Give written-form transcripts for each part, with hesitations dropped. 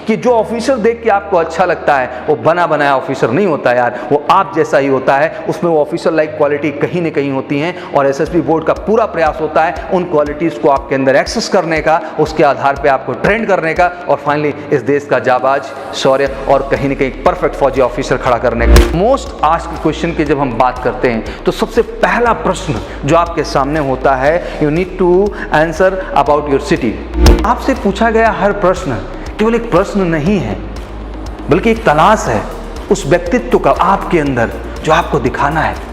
कि जो ऑफिसर देख के आपको अच्छा लगता है वो बना बनाया ऑफिसर नहीं होता यार, वो आप जैसा ही होता है, उसमें वो ऑफिसर लाइक क्वालिटी कहीं ना कहीं होती हैं। और एसएसबी बोर्ड का पूरा प्रयास होता है उन क्वालिटीज़ को आपके अंदर एक्सेस करने का, उसके आधार पर आपको ट्रेंड करने का और फाइनली इस देश का जाबाज, शौर्य और कहीं ना कहीं परफेक्ट फौजी ऑफिसर खड़ा करने का। मोस्ट आस्क्ड क्वेश्चन की जब हम बात करते हैं तो सबसे पहला प्रश्न जो आपके सामने होता है, you need to answer about your city. आपसे पूछा गया हर प्रश्न केवल एक प्रश्न नहीं है, बल्कि एक तलाश है उस व्यक्तित्व का आपके अंदर जो आपको दिखाना है।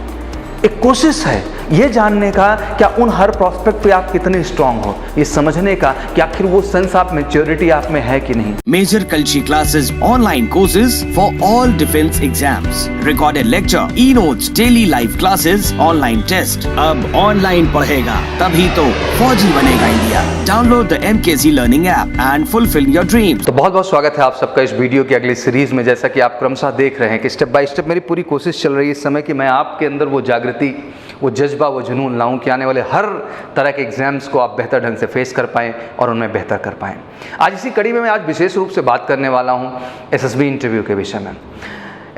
एक कोशिश है ये जानने का क्या उन हर प्रोस्पेक्ट पे आप कितने स्ट्रांग हो, ये समझने का कि आखिर वो सेंस ऑफ मैच्योरिटी आप में है कि नहीं। Major Kalshi classes, online courses for all defence exams, recorded lecture, e notes, daily live classes, online test. अब ऑनलाइन पढ़ेगा तभी तो फौजी बनेगा India. Download the MKC learning app and fulfil your dream. तो बहुत बहुत स्वागत है आप सबका इस वीडियो की अगली सीरीज में। जैसा कि आप क्रमशः देख रहे हैं कि स्टेप बाय स्टेप मेरी पूरी कोशिश चल रही है इस समय कि मैं आपके अंदर वो जागृति, वो जज्बा, वो जुनून लाऊं कि आने वाले हर तरह के एग्जाम्स को आप बेहतर ढंग से फेस कर पाएं और उनमें बेहतर कर पाएं। आज इसी कड़ी में मैं आज विशेष रूप से बात करने वाला हूं एसएसबी इंटरव्यू के विषय में।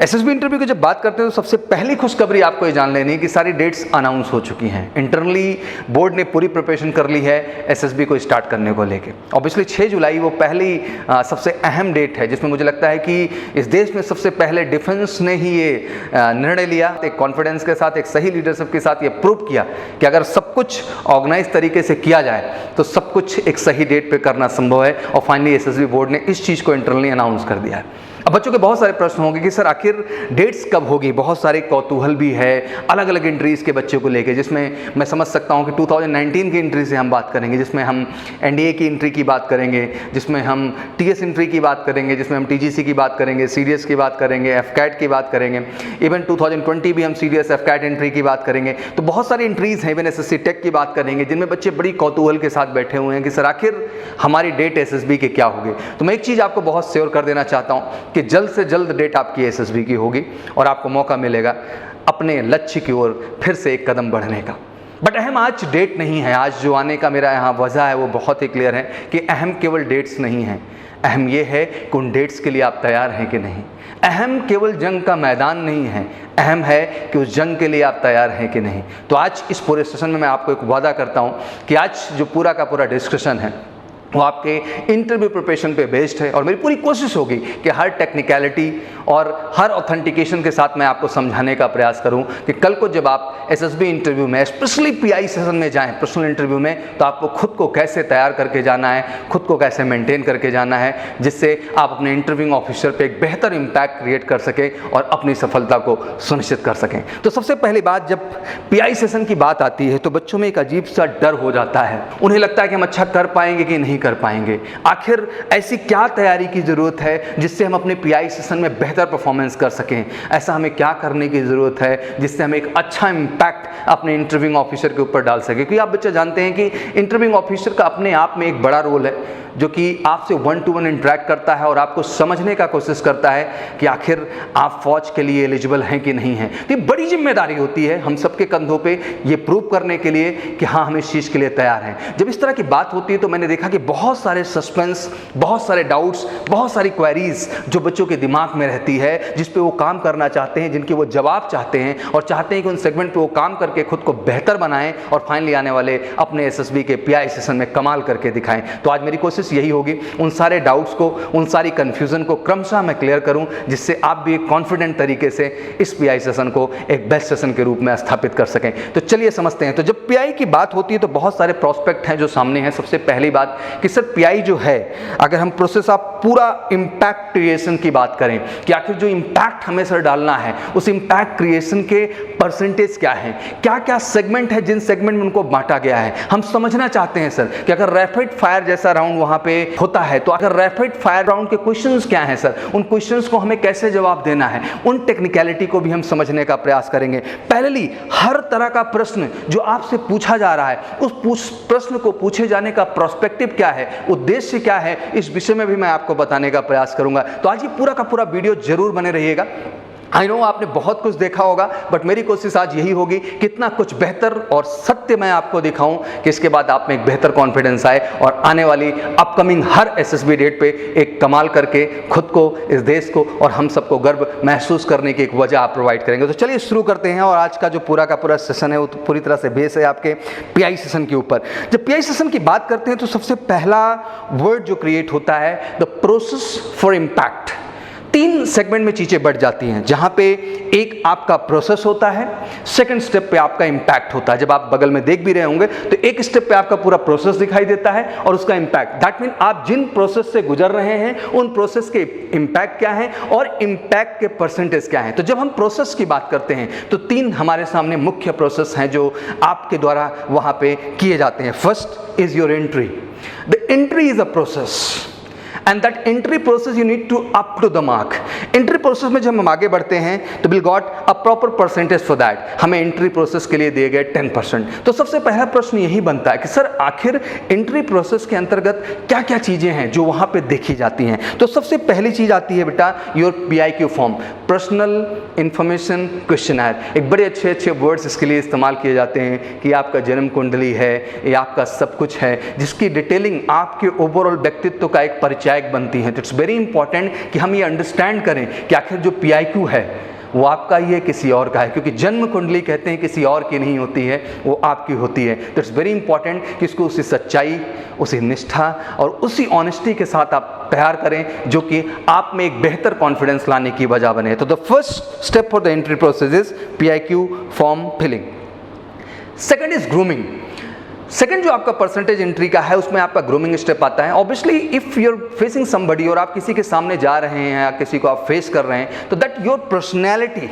एसएसबी इंटरव्यू की जब बात करते हैं तो सबसे पहली खुशखबरी आपको ये जान लेनी है कि सारी डेट्स अनाउंस हो चुकी हैं। इंटरनली बोर्ड ने पूरी प्रिपरेशन कर ली है एसएसबी को स्टार्ट करने को लेके। ऑब्वियसली 6 जुलाई वो पहली सबसे अहम डेट है जिसमें मुझे लगता है कि इस देश में सबसे पहले डिफेंस ने ही ये निर्णय लिया, एक कॉन्फिडेंस के साथ, एक सही लीडरशिप के साथ ये प्रूव किया कि अगर सब कुछ ऑर्गेनाइज तरीके से किया जाए तो सब कुछ एक सही डेट पर करना संभव है। और फाइनली एसएसबी बोर्ड ने इस चीज़ को इंटरनली अनाउंस कर दिया है। अब बच्चों के बहुत सारे प्रश्न होंगे कि सर आखिर डेट्स कब होगी। बहुत सारे कौतूहल भी है अलग अलग एंट्रीज के बच्चों को लेके, जिसमें मैं समझ सकता हूं कि 2019 की एंट्री से हम बात करेंगे, जिसमें हम एनडीए की एंट्री की बात करेंगे, जिसमें हम टीएस एंट्री की बात करेंगे, जिसमें हम टीजीसी की बात करेंगे, सीडीएस की बात करेंगे, एफकैट की बात करेंगे, इवन 2020 भी हम सीडीएस एफकैट एंट्री की बात करेंगे। तो बहुत सारी एंट्रीज हैं, इवन एसएससी टेक की बात करेंगे, जिनमें बच्चे बड़ी कौतूहल के साथ बैठे हुए हैं कि सर आखिर हमारी डेट एसएसबी के क्या होगी। तो मैं एक चीज़ आपको बहुत श्योर कर देना चाहता हूँ कि जल्द से जल्द डेट आपकी एसएसबी की होगी और आपको मौका मिलेगा अपने लक्ष्य की ओर फिर से एक कदम बढ़ने का। बट अहम आज डेट नहीं है। आज जो आने का मेरा यहाँ वजह है वो बहुत ही क्लियर है कि अहम केवल डेट्स नहीं है, अहम ये है कि उन डेट्स के लिए आप तैयार हैं कि नहीं। अहम केवल जंग का मैदान नहीं है, अहम है कि उस जंग के लिए आप तैयार हैं कि नहीं। तो आज इस पूरे सेशन में मैं आपको एक वादा करता हूँ कि आज जो पूरा का पूरा डिस्कशन है वो आपके इंटरव्यू प्रिपरेशन पे बेस्ड है और मेरी पूरी कोशिश होगी कि हर टेक्निकलिटी और हर ऑथेंटिकेशन के साथ मैं आपको समझाने का प्रयास करूं कि कल को जब आप एसएसबी इंटरव्यू में, स्पेशली पीआई सेशन में जाएं, पर्सनल इंटरव्यू में, तो आपको खुद को कैसे तैयार करके जाना है, खुद को कैसे मेंटेन करके जाना है, जिससे आप अपने इंटरव्यूइंग ऑफिसर पे एक बेहतर इम्पैक्ट क्रिएट कर सकें और अपनी सफलता को सुनिश्चित कर सकें। तो सबसे पहली बात, जब पीआई सेशन की बात आती है तो बच्चों में एक अजीब सा डर हो जाता है। उन्हें लगता है कि हम अच्छा कर पाएंगे कि नहीं कर पाएंगे। आखिर ऐसी क्या तैयारी की जरूरत है जिससे हम अपने पीआई सेशन में बेहतर परफॉर्मेंस कर सकें। ऐसा हमें क्या करने की जरूरत है जिससे हम एक अच्छा इंपैक्ट अपने इंटरव्यूइंग ऑफिसर के ऊपर डाल सकें। क्योंकि आप बच्चे जानते हैं कि इंटरव्यूइंग ऑफिसर का अपने आप में एक बड़ा रोल है जो कि आपसे 1-to-1 इंटरेक्ट करता है और आपको समझने का कोशिश करता है कि आखिर आप फौज के लिए एलिजिबल हैं कि नहीं हैं। तो ये बड़ी जिम्मेदारी होती है हम सबके कंधों पे ये प्रूव करने के लिए कि हाँ हम इस चीज़ के लिए तैयार हैं। जब इस तरह की बात होती है तो मैंने देखा कि बहुत सारे सस्पेंस, बहुत सारे डाउट्स, बहुत सारी क्वेरीज जो बच्चों के दिमाग में रहती है, जिस पे वो काम करना चाहते हैं, जिनके वो जवाब चाहते हैं और चाहते हैं कि उन सेगमेंट पे वो काम करके खुद को बेहतर बनाएं और फाइनली आने वाले अपने एसएसबी के पीआई सेशन में कमाल करके दिखाएं। तो आज मेरी कोशिश यही होगी उन सारे डाउट्स को, उन सारी कंफ्यूजन को क्रमशः मैं क्लियर करूं, जिससे आप भी एक कॉन्फिडेंट तरीके से इस पीआई सेशन को एक बेस्ट सेशन के रूप में स्थापित कर सकें। तो चलिए समझते हैं। तो जब पीआई की बात होती है तो बहुत सारे प्रोस्पेक्ट हैं जो सामने हैं। सबसे पहली बात कि सर पीआई जो है, अगर हम प्रोसेस ऑफ पूरा इंपैक्ट क्रिएशन की बात करें कि आखिर जो इंपैक्ट हमें सर डालना है उस इंपैक्ट क्रिएशन के परसेंटेज क्या है, क्या क्या सेगमेंट है, जिन सेगमेंट में उनको बांटा गया है, हम समझना चाहते हैं सर कि अगर रैपिड फायर जैसा राउंड वहां पे होता है तो अगर रैपिड फायर राउंड के क्वेश्चंस क्या हैं सर, उन क्वेश्चंस को हमें कैसे जवाब देना है, उन टेक्निकलिटी को भी हम समझने का प्रयास करेंगे। पहली, हर तरह का प्रश्न जो आपसे पूछा जा रहा है उस प्रश्न को पूछे जाने का प्रोस्पेक्टिव क्या है, उद्देश्य क्या है, इस विषय में भी मैं आपको बताने का प्रयास करूंगा। तो आज ये पूरा का पूरा वीडियो जरूर बने रहिएगा। आई नो आपने बहुत कुछ देखा होगा, बट मेरी कोशिश आज यही होगी कितना कुछ बेहतर और सत्य मैं आपको दिखाऊं कि इसके बाद आप में एक बेहतर कॉन्फिडेंस आए और आने वाली अपकमिंग हर एसएसबी डेट पे एक कमाल करके खुद को, इस देश को और हम सबको गर्व महसूस करने की एक वजह आप प्रोवाइड करेंगे। तो चलिए शुरू करते हैं। और आज का जो पूरा का पूरा सेशन है वो तो पूरी तरह से बेस है आपके पीआई सेशन के ऊपर। जब पीआई सेशन की बात करते हैं तो सबसे पहला वर्ड जो क्रिएट होता है the process for impact. 3 segment में चीजें बढ़ जाती हैं, जहां पे एक आपका प्रोसेस होता है, सेकंड स्टेप पे आपका इंपैक्ट होता है। जब आप बगल में देख भी रहे होंगे तो एक स्टेप पे आपका पूरा प्रोसेस दिखाई देता है और उसका इंपैक्ट, दैट मीन आप जिन प्रोसेस से गुजर रहे हैं उन प्रोसेस के इंपैक्ट क्या है और इंपैक्ट के परसेंटेज क्या है। तो जब हम प्रोसेस की बात करते हैं तो 3 हमारे सामने मुख्य प्रोसेस हैं जो आपके द्वारा वहां पे किए जाते हैं। First is your entry. The entry is a process and that entry process you need to up to the mark. Entry process में जब हम आगे बढ़ते हैं तो we'll got a proper percentage for that. हमें entry process के लिए दिए गए 10%। तो सबसे पहला प्रश्न यही बनता है कि सर आखिर entry process के अंतर्गत क्या क्या चीज़ें हैं जो वहाँ पे देखी जाती हैं। तो सबसे पहली चीज़ आती है बेटा your PIQ form, personal information questionnaire. एक बड़े अच्छे अच्छे वर्ड्स इसके लिए इस्तेमाल किए जाते हैं कि आपका जन्म कुंडली है, ये आपका सब कुछ है, जिसकी डिटेलिंग आपके ओवरऑल व्यक्तित्व का एक परिचय बनती है। तो इट्स वेरी इंपॉर्टेंट कि हम ये अंडरस्टैंड करें कि आखिर जो PIQ है वो आपका ही है किसी और का है, क्योंकि जन्म कुंडली कहते हैं किसी और की नहीं होती है, वो आपकी होती है। तो इट्स वेरी इंपॉर्टेंट कि इसको उसी सच्चाई, उसी निष्ठा और उसी ऑनेस्टी के साथ आप तैयार करें जो कि आप में एक बेहतर कॉन्फिडेंस लाने की वजह बने। तो the first step for the entry process is PIQ form filling. Second is grooming. Second जो आपका परसेंटेज एंट्री का है उसमें आपका ग्रूमिंग स्टेप आता है। Obviously if you are facing somebody और आप किसी के सामने जा रहे हैं या किसी को आप फेस कर रहे हैं तो that your personality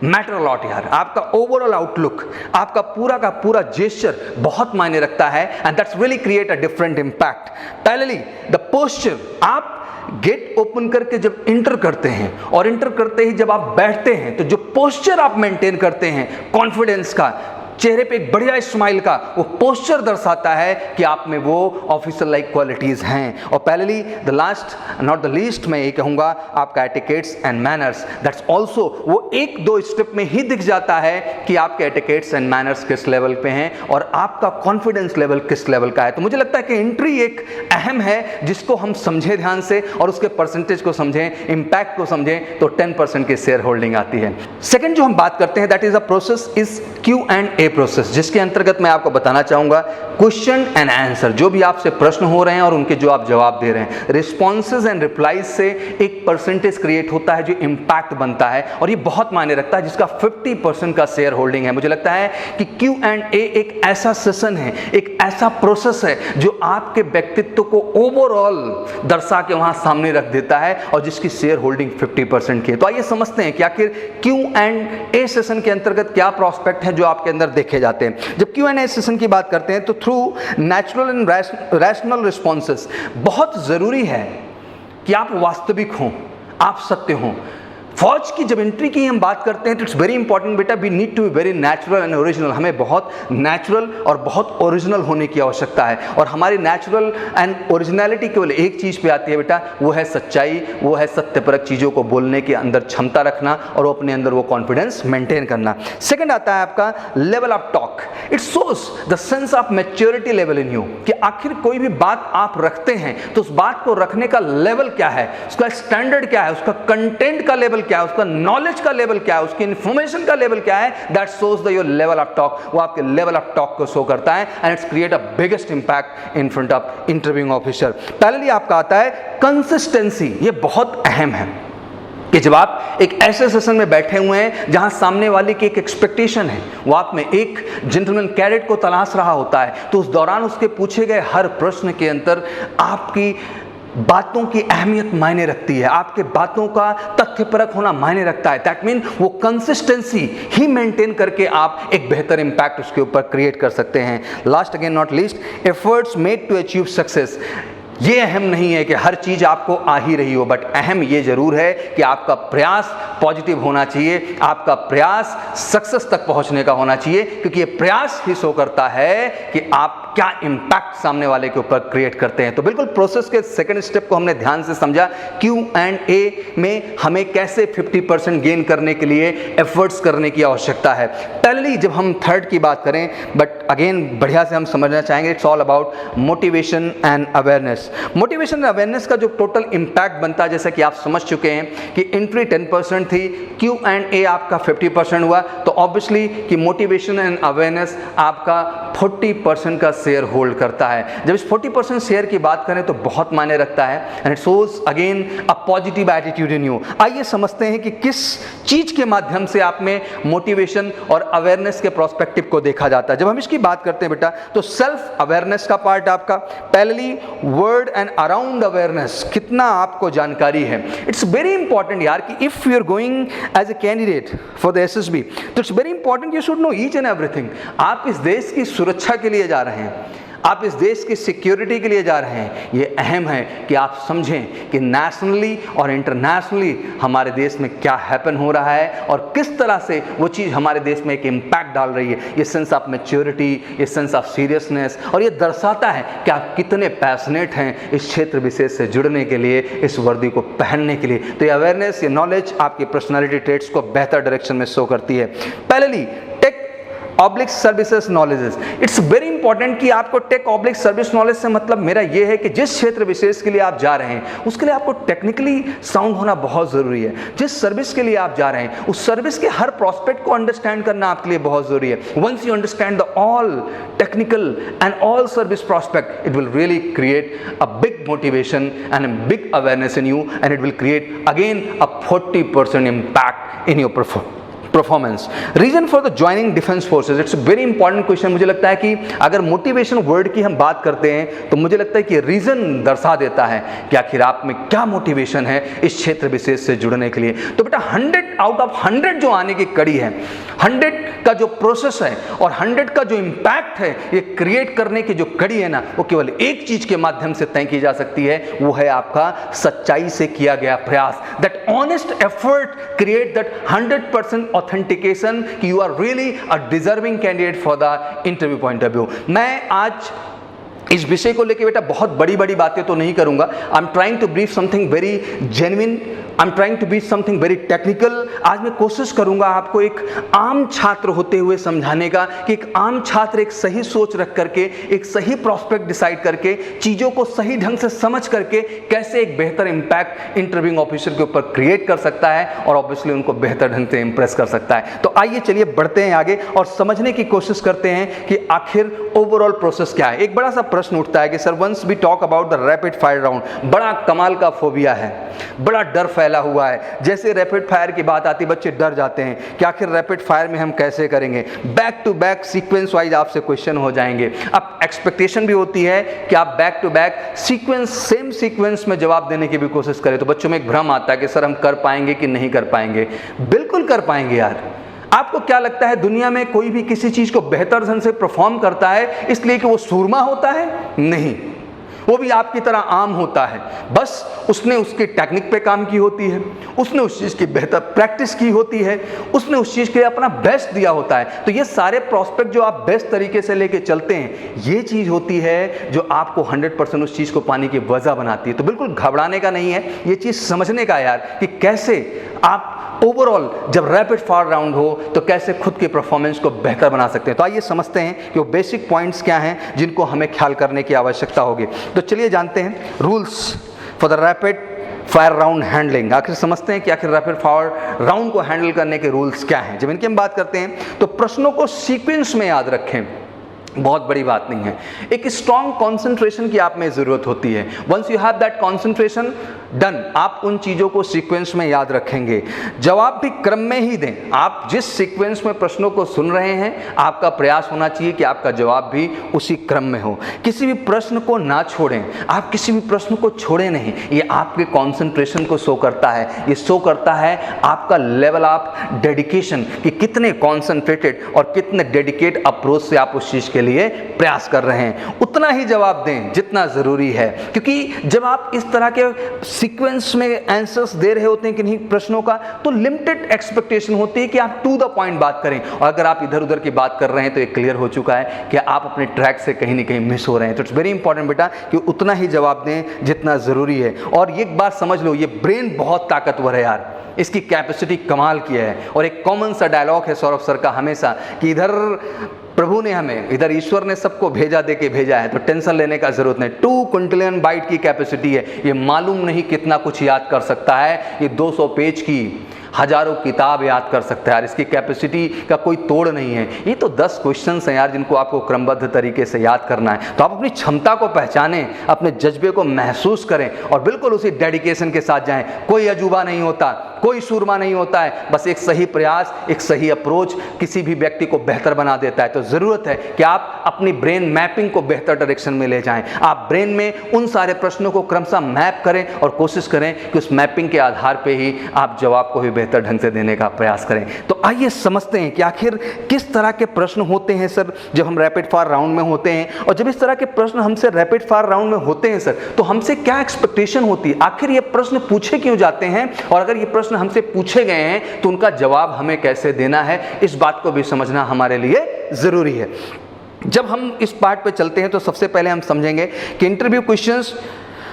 matter a lot यार। आपका ओवरऑल आउटलुक, आपका पूरा का पूरा जेस्चर बहुत मायने रखता है and that's really create a different impact. Parallelly the posture, आप गेट ओपन करके जब इंटर करते हैं और इंटर करते ही जब आप बैठते हैं तो जो पोस्चर आप मेंटेन करते हैं कॉन्फिडेंस का, चेहरे पे एक बढ़िया स्माइल का, वो पोस्चर दर्शाता है कि आप में वो ऑफिसर लाइक क्वालिटीज हैं। और parallelly the last not the least मैं ये कहूँगा आपका etiquettes and manners, that's also वो 1-2 स्टेप में ही दिख जाता है कि आपके एटिकेट्स एंड मैनर्स किस लेवल पे हैं और आपका कॉन्फिडेंस लेवल किस लेवल का है। तो मुझे लगता है कि एंट्री एक अहम है जिसको हम समझें ध्यान से और उसके परसेंटेज को समझें, इम्पैक्ट को समझें तो 10% की शेयर होल्डिंग आती है। सेकेंड जो हम बात करते हैं that is a process is Q&A process, जिसके अंतर्गत मैं आपको बताना चाहूंगा क्वेश्चन एंड आंसर। जो भी आपसे प्रश्न हो रहे हैं और उनके जो आप जवाब दे रहे हैं, रिस्पॉन्सेज एंड रिप्लाईज से एक परसेंटेज क्रिएट होता है जो इम्पैक्ट बनता है और ये बहुत मायने रखता है, जिसका 50% का शेयर होल्डिंग है। मुझे लगता है कि Q&A एक ऐसा सेशन है, एक ऐसा प्रोसेस है जो आपके व्यक्तित्व को ओवरऑल दर्शा के वहां सामने रख देता है और जिसकी शेयर होल्डिंग 50% की है। तो आइए समझते हैं कि आखिर Q&A सेशन के अंतर्गत क्या प्रोस्पेक्ट है जो आपके अंदर देखे जाते हैं। जब Q&A सेशन की बात करते हैं तो through natural and rational responses बहुत जरूरी है कि आप वास्तविक हों, आप सत्य हों। फौज की जब एंट्री की हम बात करते हैं तो इट्स वेरी इंपॉर्टेंट बेटा, we need to be very natural and original. हमें बहुत नेचुरल और बहुत ओरिजिनल होने की आवश्यकता है और हमारी नेचुरल एंड ओरिजिनलिटी केवल एक चीज़ पे आती है बेटा, वो है सच्चाई, वो है सत्यपरक चीज़ों को बोलने के अंदर क्षमता रखना और वो अपने अंदर वो कॉन्फिडेंस मेंटेन करना। सेकंड आता है आपका level of talk. It shows the sense of maturity level in you, कि आखिर कोई भी बात आप रखते हैं तो उस बात को रखने का लेवल क्या है, उसका स्टैंडर्ड क्या है, उसका कंटेंट का लेवल क्या है, उसका नॉलेज का लेवल क्या है, उसकी इंफॉर्मेशन का लेवल क्या है। That shows the your level of talk. वो आपके लेवल ऑफ टॉक को शो करता है and it's create a biggest impact in front of interviewing officer. पहले आपका आता है कंसिस्टेंसी। ये बहुत अहम है कि जब आप एक ऐसे सेशन में बैठे हुए हैं जहां सामने वाले की एक एक्सपेक्टेशन है, वो आप में एक जेंटलमैन कैडेट को तलाश रहा होता है, तो उस दौरान उसके पूछे गए हर प्रश्न के अंदर आपकी बातों की अहमियत मायने रखती है, आपके बातों का तथ्यपरक होना मायने रखता है। दैट मीन वो कंसिस्टेंसी ही मेंटेन करके आप एक बेहतर इंपैक्ट उसके ऊपर क्रिएट कर सकते हैं। Last again not least, efforts made to achieve success. ये अहम नहीं है कि हर चीज़ आपको आ ही रही हो, बट अहम ये जरूर है कि आपका प्रयास पॉजिटिव होना चाहिए, आपका प्रयास सक्सेस तक पहुंचने का होना चाहिए, क्योंकि ये प्रयास ही शो करता है कि आप क्या इंपैक्ट सामने वाले के ऊपर क्रिएट करते हैं। तो बिल्कुल प्रोसेस के सेकंड स्टेप को हमने ध्यान से समझा। Q&A में हमें कैसे 50% गेन करने के लिए एफर्ट्स करने की आवश्यकता है। पहले जब हम थर्ड की बात करें, बट अगेन बढ़िया से हम समझना चाहेंगे, it's all about motivation and awareness. Motivation and awareness का जो टोटल इंपैक्ट बनता है, जैसा कि आप समझ चुके हैं कि एंट्री 10% थी, Q&A आपका 50% हुआ, तो ऑब्वियसली कि मोटिवेशन एंड अवेयरनेस आपका 40% का शेयर होल्ड करता है। जब इस 40% शेयर की बात करें तो बहुत मायने रखता है, and it shows again a positive attitude in you. आइए समझते हैं कि किस चीज के माध्यम से आप में मोटिवेशन और अवेयरनेस के प्रोस्पेक्टिव को देखा जाता है। जब हम इसकी बात करते हैं बेटा, तो सेल्फ अवेयरनेस का पार्ट आपका, पहली वर्ड एंड अराउंड अवेयरनेस, कितना आपको जानकारी है। इट्स वेरी इंपॉर्टेंट यार कि if you are going as a candidate for the SSB, तो it's very important you should know each and everything. आप इस देश की सुरक्षा के लिए जा रहे हैं, आप इस देश की सिक्योरिटी के लिए जा रहे हैं। ये अहम है कि आप समझें कि नेशनली और इंटरनेशनली हमारे देश में क्या हैपन हो रहा है और किस तरह से वो चीज़ हमारे देश में एक इम्पैक्ट डाल रही है। ये सेंस ऑफ मैच्योरिटी, ये सेंस ऑफ सीरियसनेस, और ये दर्शाता है कि आप कितने पैशनेट हैं इस क्षेत्र विशेष से जुड़ने के लिए, इस वर्दी को पहनने के लिए। तो ये अवेयरनेस, ये नॉलेज आपकी पर्सनैलिटी ट्रेट्स को बेहतर डायरेक्शन में शो करती है। पहली oblique services knowledges, it's very important कि आपको टेक ऑब्लिक सर्विस नॉलेज से मतलब मेरा ये है कि जिस क्षेत्र विशेष के लिए आप जा रहे हैं उसके लिए आपको टेक्निकली साउंड होना बहुत ज़रूरी है। जिस सर्विस के लिए आप जा रहे हैं उस सर्विस के हर प्रोस्पेक्ट को अंडरस्टैंड करना आपके लिए बहुत ज़रूरी है। Once you understand the all technical and all service prospect, it will really create a big motivation and a big awareness in you, and it will create again a 40% impact in your performance. Reason for the joining defence forces, it's very important question. मुझे लगता है कि अगर motivation word की हम बात करते हैं तो मुझे लगता है कि रीजन दर्शा देता है कि आखिर आप में क्या मोटिवेशन है इस क्षेत्र विशेष से जुड़ने के लिए। तो बेटा 100 आउट ऑफ 100 जो आने की कड़ी है, 100 का जो प्रोसेस है और 100 का जो इम्पैक्ट है, ये क्रिएट करने की जो कड़ी है ना, वो केवल एक चीज के माध्यम से तय की जा सकती है, वो है आपका सच्चाई से किया गया प्रयास। That honest effort create that 100% authentication कि you are really a deserving candidate for the interview point of view. मैं आज इस विषय को लेकर बेटा बहुत बड़ी बड़ी बातें तो नहीं करूंगा। I am trying to brief something very genuine, I am trying to be something very technical. आज मैं कोशिश करूंगा आपको एक आम छात्र होते हुए समझाने का कि एक आम छात्र एक सही सोच रख करके, एक सही प्रोस्पेक्ट डिसाइड करके, चीज़ों को सही ढंग से समझ करके कैसे एक बेहतर इम्पैक्ट इंटरव्यूइंग ऑफिसर के ऊपर क्रिएट कर सकता है और ऑब्वियसली उनको बेहतर ढंग से इंप्रेस कर सकता है। तो आइए चलिए बढ़ते हैं आगे और समझने की कोशिश करते हैं कि आखिर ओवरऑल प्रोसेस क्या है। एक बड़ा सा प्रश्न उठता है कि sir once we talk about the rapid fire round, बड़ा कमाल का फोबिया है, बड़ा डर फैला हुआ है। जैसे रैपिड फायर की बात आती बच्चे डर जाते हैं कि आखिर रैपिड फायर में हम कैसे करेंगे। Back to back sequence wise आपसे क्वेश्चन हो जाएंगे। अब एक्सपेक्टेशन भी होती है कि आप back to back sequence, same sequence में जवाब देने की भी कोशिश करें। तो बच्चों में एक भ्रम आता है कि सर हम कर पाएंगे कि नहीं कर पाएंगे। बिल्कुल कर पाएंगे यार। आपको क्या लगता है दुनिया में कोई भी किसी चीज को बेहतर ढंग से परफॉर्म करता है इसलिए कि वो सूरमा होता है? नहीं, वो भी आपकी तरह आम होता है, बस उसने उसके टेक्निक पे काम की होती है, उसने उस चीज़ की बेहतर प्रैक्टिस की होती है, उसने उस चीज़ के लिए अपना बेस्ट दिया होता है। तो ये सारे प्रोस्पेक्ट जो आप बेस्ट तरीके से लेके चलते हैं, ये चीज़ होती है जो आपको 100% उस चीज़ को पाने की वजह बनाती है। तो बिल्कुल घबराने का नहीं है, ये चीज़ समझने का यार कि कैसे आप ओवरऑल जब रैपिड फायर राउंड हो तो कैसे खुद के परफॉर्मेंस को बेहतर बना सकते हैं। तो आइए समझते हैं कि वो बेसिक पॉइंट्स क्या हैं जिनको हमें ख्याल करने की आवश्यकता होगी। तो चलिए जानते हैं rules for the rapid fire round handling. आखिर समझते हैं कि आखिर रैपिड फायर राउंड को हैंडल करने के रूल्स क्या हैं। जब इनकी हम बात करते हैं तो प्रश्नों को सीक्वेंस में याद रखें, बहुत बड़ी बात नहीं है। एक स्ट्रॉन्ग कॉन्सेंट्रेशन की आप में ज़रूरत होती है। Once you have that concentration done, आप उन चीज़ों को सीक्वेंस में याद रखेंगे। जवाब भी क्रम में ही दें। आप जिस सीक्वेंस में प्रश्नों को सुन रहे हैं आपका प्रयास होना चाहिए कि आपका जवाब भी उसी क्रम में हो। किसी भी प्रश्न को ना छोड़ें, आप किसी भी प्रश्न को छोड़ें नहीं। ये आपके कॉन्सेंट्रेशन को शो करता है, ये शो करता है आपका लेवल ऑफ डेडिकेशन कि कितने कॉन्सेंट्रेटेड और कितने डेडिकेट अप्रोच से आप उस चीज़ के लिए प्रयास कर रहे हैं। उतना ही जवाब दें जितना ज़रूरी है, क्योंकि जब आप इस तरह के सीक्वेंस में आंसर्स दे रहे होते हैं कि नहीं प्रश्नों का, तो लिमिटेड एक्सपेक्टेशन होती है कि आप टू द पॉइंट बात करें। और अगर आप इधर उधर की बात कर रहे हैं तो ये क्लियर हो चुका है कि आप अपने ट्रैक से कहीं ना कहीं मिस हो रहे हैं। तो इट्स वेरी इंपॉर्टेंट बेटा कि उतना ही जवाब दें जितना ज़रूरी है। और एक बात समझ लो, ये ब्रेन बहुत ताकतवर है यार, इसकी कैपेसिटी कमाल की है। और एक कॉमन सा डायलॉग है सौरभ सर का हमेशा कि इधर प्रभु ने हमें, इधर ईश्वर ने सबको भेजा दे के भेजा है, तो टेंशन लेने का जरूरत नहीं। 2 क्विंटिलियन बाइट की कैपेसिटी है, ये मालूम नहीं कितना कुछ याद कर सकता है। ये 200 पेज की हजारों किताब याद कर सकता है यार, इसकी कैपेसिटी का कोई तोड़ नहीं है। ये तो 10 क्वेश्चंस हैं यार जिनको आपको क्रमबद्ध तरीके से याद करना है। तो आप अपनी क्षमता को पहचानें, अपने जज्बे को महसूस करें और बिल्कुल उसी डेडिकेशन के साथ जाएं। कोई अजूबा नहीं होता, कोई सूरमा नहीं होता है, बस एक सही प्रयास, एक सही अप्रोच किसी भी व्यक्ति को बेहतर बना देता है। तो ज़रूरत है कि आप अपनी ब्रेन मैपिंग को बेहतर डायरेक्शन में ले जाएं। आप ब्रेन में उन सारे प्रश्नों को क्रमशः मैप करें और कोशिश करें कि उस मैपिंग के आधार पे ही आप जवाब को भी बेहतर ढंग से देने का प्रयास करें। तो आइए समझते हैं कि आखिर किस तरह के प्रश्न होते हैं सर जब हम रैपिड फायर राउंड में होते हैं। और जब इस तरह के प्रश्न हमसे रैपिड फायर राउंड में होते हैं सर, तो हमसे क्या एक्सपेक्टेशन होती है, आखिर ये प्रश्न पूछे क्यों जाते हैं, और अगर ये प्रश्न हमसे पूछे गए हैं तो उनका जवाब हमें कैसे देना है, इस बात को भी समझना हमारे लिए जरूरी है। जब हम इस पार्ट पे चलते हैं तो सबसे पहले हम समझेंगे कि interview questions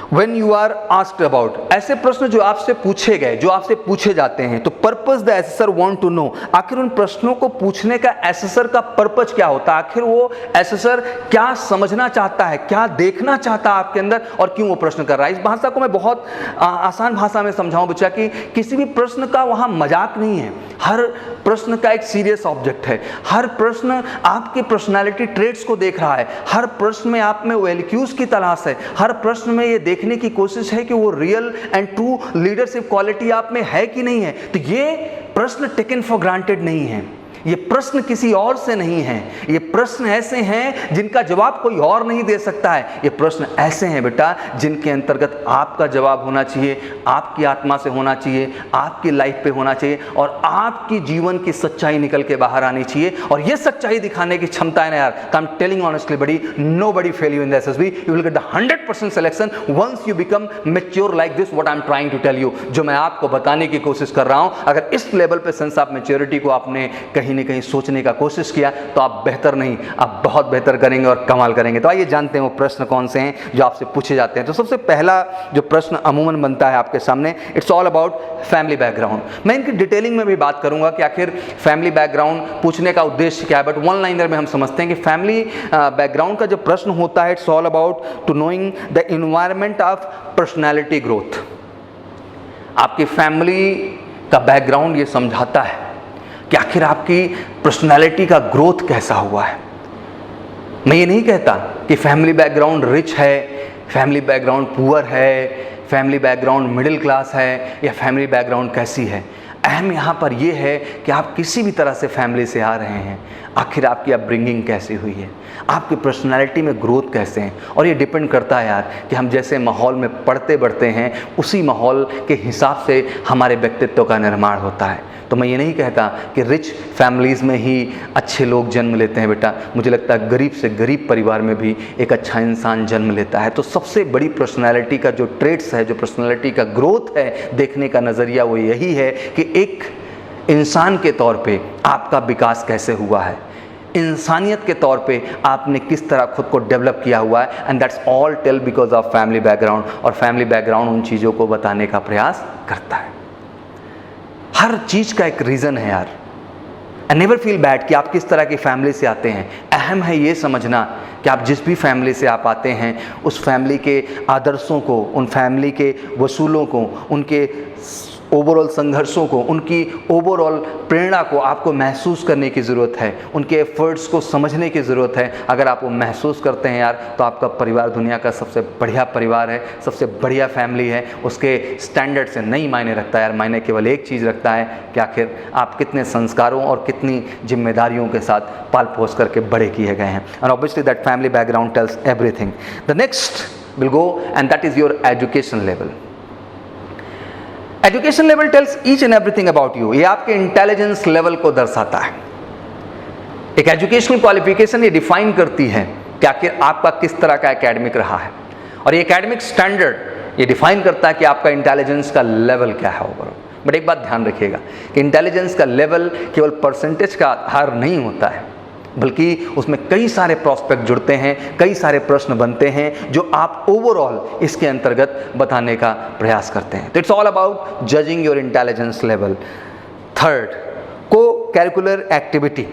When you are asked about, ऐसे प्रश्न जो आपसे पूछे गए, जो आपसे पूछे जाते हैं, तो purpose the assessor want to know, आखिर उन प्रश्नों को पूछने का एसेसर का पर्पस क्या होता है, आखिर वो एसेसर क्या समझना चाहता है, क्या देखना चाहता है आपके अंदर और क्यों वो प्रश्न कर रहा है। इस भाषा को मैं बहुत आसान भाषा में समझाऊं बच्चा कि किसी भी प्रश्न का वहाँ मजाक नहीं है, हर प्रश्न का एक सीरियस ऑब्जेक्ट है, हर प्रश्न आपके पर्सनैलिटी ट्रेट्स को देख रहा है, हर प्रश्न में आप में वैल्यूज की तलाश है, हर प्रश्न में ये देखने की कोशिश है कि वो real and true leadership quality आप में है कि नहीं है। तो ये प्रश्न टेकन फॉर ग्रांटेड नहीं है, ये प्रश्न किसी और से नहीं है, ये प्रश्न ऐसे हैं जिनका जवाब कोई और नहीं दे सकता है। ये प्रश्न ऐसे हैं बेटा जिनके अंतर्गत आपका जवाब होना चाहिए, आपकी आत्मा से होना चाहिए, आपकी लाइफ पे होना चाहिए और आपकी जीवन की सच्चाई निकल के बाहर आनी चाहिए। और ये सच्चाई दिखाने की क्षमता है ना यार, तो I am telling honestly buddy, nobody fail you in the SSB, you will get the 100% selection once you become mature like this what I am trying to tell you. जो मैं आपको बताने की कोशिश कर रहा हूं, अगर इस लेवल पे सेंस ऑफ मैच्योरिटी को आपने कहीं न कहीं सोचने का कोशिश किया तो आप बेहतर नहीं, आप बहुत बेहतर करेंगे और कमाल करेंगे। तो आइए जानते हैं वो प्रश्न कौन से हैं जो आपसे पूछे जाते हैं। तो सबसे पहला जो प्रश्न अमूमन बनता है आपके सामने, it's all about family background. मैं इनकी डिटेलिंग में भी बात करूंगा कि आखिर फैमिली बैकग्राउंड पूछने का उद्देश्य क्या है, बट वन लाइनर में हम समझते हैं कि फैमिली बैकग्राउंड का जो प्रश्न होता है, it's all about to knowing the environment of personality growth. आपकी फैमिली का बैकग्राउंड ये समझाता है कि आखिर आपकी पर्सनालिटी का ग्रोथ कैसा हुआ है। मैं ये नहीं कहता कि फैमिली बैकग्राउंड रिच है, फैमिली बैकग्राउंड पुअर है, फैमिली बैकग्राउंड मिडिल क्लास है या फैमिली बैकग्राउंड कैसी है। अहम यहाँ पर यह है कि आप किसी भी तरह से फैमिली से आ रहे हैं, आखिर आपकी अपब्रिंगिंग कैसी हुई है, आपकी पर्सनालिटी में ग्रोथ कैसे हैं। और ये डिपेंड करता है यार कि हम जैसे माहौल में पढ़ते बढ़ते हैं उसी माहौल के हिसाब से हमारे व्यक्तित्व का निर्माण होता है। तो मैं ये नहीं कहता कि रिच फैमिलीज़ में ही अच्छे लोग जन्म लेते हैं बेटा, मुझे लगता है गरीब से गरीब परिवार में भी एक अच्छा इंसान जन्म लेता है। तो सबसे बड़ी पर्सनालिटी का जो ट्रेट्स है, जो पर्सनालिटी का ग्रोथ है, देखने का नज़रिया वो यही है कि एक इंसान के तौर पे आपका विकास कैसे हुआ है, इंसानियत के तौर पे आपने किस तरह खुद को डेवलप किया हुआ है। And that's all tell because of family background. और फैमिली बैकग्राउंड उन चीज़ों को बताने का प्रयास करता है। हर चीज़ का एक रीज़न है यार। एंड नेवर फील बैड कि आप किस तरह की फैमिली से आते हैं। अहम है ये समझना कि आप जिस भी फैमिली से आप आते हैं उस फैमिली के आदर्शों को, उन फैमिली के वसूलों को, उनके ओवरऑल संघर्षों को, उनकी ओवरऑल प्रेरणा को आपको महसूस करने की ज़रूरत है, उनके एफर्ट्स को समझने की ज़रूरत है। अगर आप वो महसूस करते हैं यार तो आपका परिवार दुनिया का सबसे बढ़िया परिवार है, सबसे बढ़िया फैमिली है। उसके स्टैंडर्ड से नहीं मायने रखता यार, मायने केवल एक चीज़ रखता है कि आखिर आप कितने संस्कारों और कितनी जिम्मेदारियों के साथ पाल पोस करके बड़े किए गए हैं। And obviously that family background tells everything. The next will go and that is your education level. Education level tells each and everything about you. ये आपके इंटेलिजेंस लेवल को दर्शाता है। एक एजुकेशनल क्वालिफिकेशन ये डिफाइन करती है कि आखिर आपका किस तरह का एकेडमिक रहा है। और ये एकेडमिक स्टैंडर्ड ये डिफाइन करता है कि आपका इंटेलिजेंस का लेवल क्या है ओवरऑल। बट एक बात ध्यान रखिएगा कि इंटेलिजेंस का लेवल केवल परसेंटेज का आधार नहीं होता है, बल्कि उसमें कई सारे प्रोस्पेक्ट जुड़ते हैं, कई सारे प्रश्न बनते हैं जो आप ओवरऑल इसके अंतर्गत बताने का प्रयास करते हैं। तो it's all about judging your intelligence level. Third, को करिकुलर एक्टिविटी।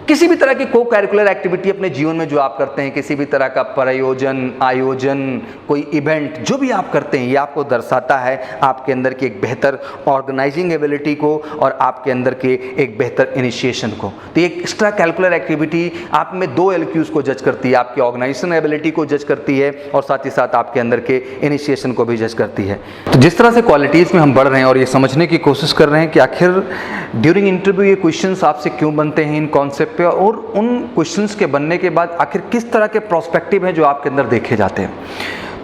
किसी भी तरह की को करिकुलर एक्टिविटी अपने जीवन में जो आप करते हैं, किसी भी तरह का प्रयोजन, आयोजन, कोई इवेंट जो भी आप करते हैं, ये आपको दर्शाता है आपके अंदर की एक बेहतर ऑर्गेनाइजिंग एबिलिटी को और आपके अंदर के एक बेहतर इनिशिएशन को। तो ये एक्स्ट्रा करिकुलर एक्टिविटी आप में दो एलक्यूज को जज करती है, आपकी ऑर्गेनाइजेशन एबिलिटी को जज करती है और साथ ही साथ आपके अंदर के इनिशिएशन को भी जज करती है। तो जिस तरह से क्वालिटीज़ में हम बढ़ रहे हैं और ये समझने की कोशिश कर रहे हैं कि आखिर ड्यूरिंग इंटरव्यू ये क्वेश्चंस आपसे क्यों बनते हैं इन कॉन्सेप्ट पे, और उन क्वेश्चंस के बनने के बाद आखिर किस तरह के प्रोस्पेक्टिव हैं जो आपके अंदर देखे जाते हैं।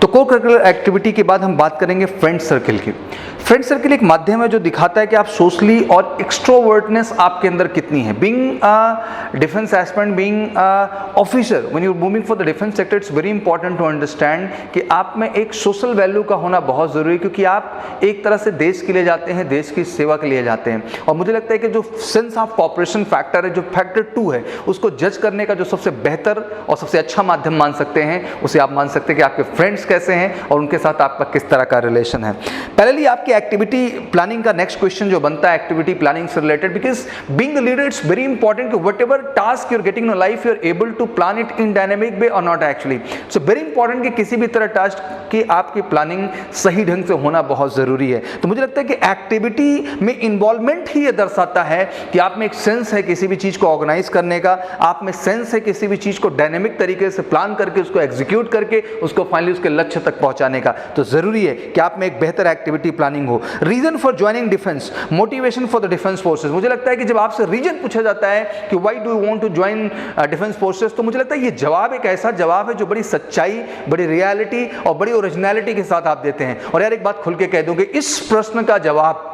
तो को करिकुलर एक्टिविटी के बाद हम बात करेंगे फ्रेंड सर्कल की। फ्रेंड सर्कल एक माध्यम है जो दिखाता है कि आप सोशली और एक्सट्रोवर्टनेस आपके अंदर कितनी है। Being a defence aspirant, being a officer, when you are moving for the defence sector, it's very important to understand कि आप में एक सोशल वैल्यू का होना बहुत ज़रूरी है, क्योंकि आप एक तरह से देश के लिए जाते हैं, देश की सेवा के लिए जाते हैं। और मुझे लगता है कि जो सेंस ऑफ कॉपरेशन फैक्टर है, जो फैक्टर 2 है, उसको जज करने का जो सबसे बेहतर और सबसे अच्छा माध्यम मान सकते हैं, उसे आप मान सकते हैं कि आपके फ्रेंड्स कैसे हैं और उनके साथ आपका किस तरह का रिलेशन है। पहले आपकी एक्टिविटी प्लानिंग का नेक्स्ट क्वेश्चन जो बनता है एक्टिविटी प्लानिंग से related, because being the leader it's very important कि whatever task you are getting in life you are able to plan it in dynamic way और not actually. So very important कि किसी भी तरह task की आपकी planning सही ढंग से होना बहुत जरूरी है। तो मुझे लगता है कि एक्टिविटी में इन्वॉल्वमेंट ही ये दर्शाता है कि आप में एक सेंस है किसी भी चीज को ऑर्गेनाइज करने का, आप में सेंस है किसी भी चीज को डायनेमिक तरीके से प्लान करके उसको एग्जीक्यूट करके उसको फाइनली उसके लक्ष्य तक पहुंचाने का। तो जरूरी है कि आप में एक बेहतर एक्टिविटी प्लानिंग हो। Reason for joining defence, motivation for the defence forces. मुझे लगता है कि जब आपसे रीजन पूछा जाता है कि why do you want to join defence forces, तो मुझे लगता है ये जवाब एक ऐसा जवाब है जो बड़ी सच्चाई, बड़ी रियलिटी और बड़ी ओरिजिनलिटी के साथ आप देते हैं। और यार एक बात खुल के कह दूंगे, इस प्रश्न का जवाब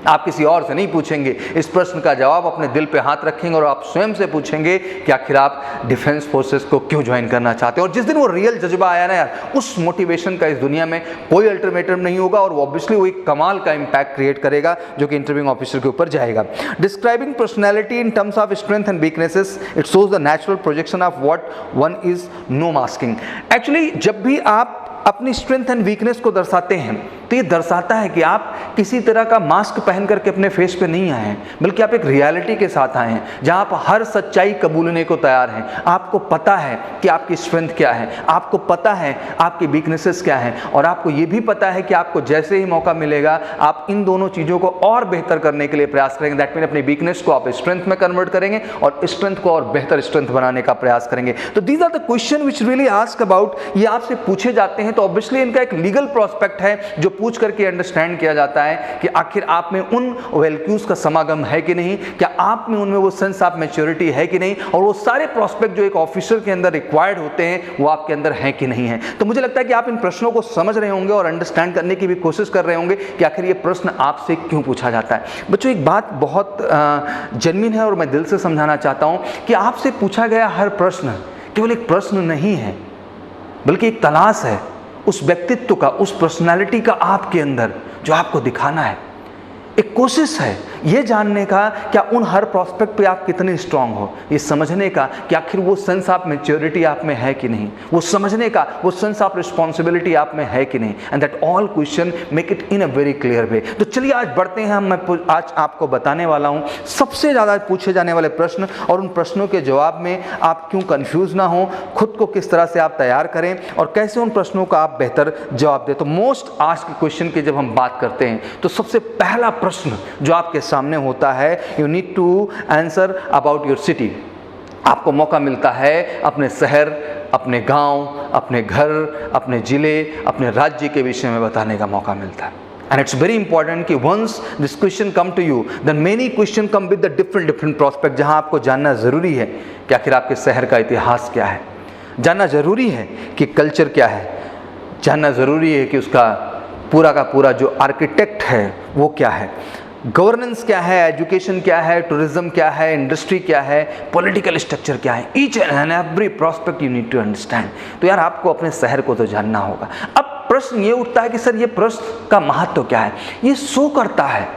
आप किसी और से नहीं पूछेंगे, इस प्रश्न का जवाब अपने दिल पे हाथ रखेंगे और आप स्वयं से पूछेंगे कि आखिर आप डिफेंस फोर्सेस को क्यों ज्वाइन करना चाहते हैं। और जिस दिन वो रियल जज्बा आया ना यार, उस मोटिवेशन का इस दुनिया में कोई अल्टरनेटिव नहीं होगा और वो ऑब्वियसली वो एक कमाल का इंपैक्ट क्रिएट करेगा जो कि इंटरव्यूइंग ऑफिसर के ऊपर जाएगा। Describing personality in terms of strength and weaknesses, it shows the natural projection of what one is, no masking. Actually जब भी आप अपनी स्ट्रेंथ एंड वीकनेस को दर्शाते हैं तो ये दर्शाता है कि आप किसी तरह का मास्क पहन करके अपने फेस पे नहीं आए हैं, बल्कि आप एक रियलिटी के साथ आए हैं जहां आप हर सच्चाई कबूलने को तैयार हैं। आपको पता है कि आपकी स्ट्रेंथ क्या है, आपको पता है आपकी वीकनेसेस क्या हैं, और आपको ये भी पता है कि आपको जैसे ही मौका मिलेगा आप इन दोनों चीज़ों को और बेहतर करने के लिए प्रयास करेंगे। दैट मीन अपनी वीकनेस को आप स्ट्रेंथ में कन्वर्ट करेंगे और स्ट्रेंथ को और बेहतर स्ट्रेंथ बनाने का प्रयास करेंगे। तो these are the question which really ask about, ये आपसे पूछे जाते हैं तो ऑब्वियसली इनका एक लीगल प्रोस्पेक्ट है जो पूछ करके अंडरस्टैंड किया जाता है कि आखिर आप में उन वैल्यूज का समागम है कि नहीं, क्या आप में उनमें वो सेंस ऑफ मैच्योरिटी है कि नहीं, और वो सारे प्रोस्पेक्ट जो एक ऑफिसर के अंदर रिक्वायर्ड होते हैं वो आपके अंदर है कि नहीं है। तो मुझे लगता है कि आप इन प्रश्नों को समझ रहे होंगे और अंडरस्टैंड करने की भी कोशिश कर रहे होंगे कि आखिर ये प्रश्न आपसे क्यों पूछा जाता है। बच्चों एक बात बहुत जेन्युइन है और मैं दिल से समझाना चाहता हूं कि आपसे पूछा गया हर प्रश्न केवल एक प्रश्न नहीं है, बल्कि एक तलाश है उस व्यक्तित्व का, उस पर्सनालिटी का आपके अंदर जो आपको दिखाना है। एक कोशिश है ये जानने का क्या उन हर प्रोस्पेक्ट पे आप कितने स्ट्रांग हो, ये समझने का कि आखिर वो सेंस ऑफ मैच्योरिटी आप में है कि नहीं, वो समझने का वो सेंस ऑफ रिस्पॉन्सिबिलिटी आप में है कि नहीं। And that all question make it in a very clear way. तो चलिए आज बढ़ते हैं, मैं आज आपको बताने वाला हूँ सबसे ज़्यादा पूछे जाने वाले प्रश्न और उन प्रश्नों के जवाब में आप क्यों कन्फ्यूज ना हो, खुद को किस तरह से आप तैयार करें और कैसे उन प्रश्नों का आप बेहतर जवाब दें। तो मोस्ट आस्क्ड क्वेश्चन की जब हम बात करते हैं तो सबसे पहला प्रश्न जो आपके सामने होता है, you need to answer about your city. आपको मौका मिलता है अपने शहर, अपने गांव, अपने घर, अपने जिले, अपने राज्य के विषय में बताने का मौका मिलता है। And it's very important कि once this question come to you, then many question come with the different prospect, जहां आपको जानना ज़रूरी है कि आखिर आपके शहर का इतिहास क्या है, जानना ज़रूरी है कि कल्चर क्या है, जानना ज़रूरी है कि उसका पूरा का पूरा जो आर्किटेक्ट है वो क्या है, गवर्नेंस क्या है, एजुकेशन क्या है, टूरिज्म क्या है, इंडस्ट्री क्या है, पॉलिटिकल स्ट्रक्चर क्या है। Each and every prospect you need to understand. तो यार आपको अपने शहर को तो जानना होगा। अब प्रश्न ये उठता है कि सर ये प्रश्न का महत्व क्या है। ये शो करता है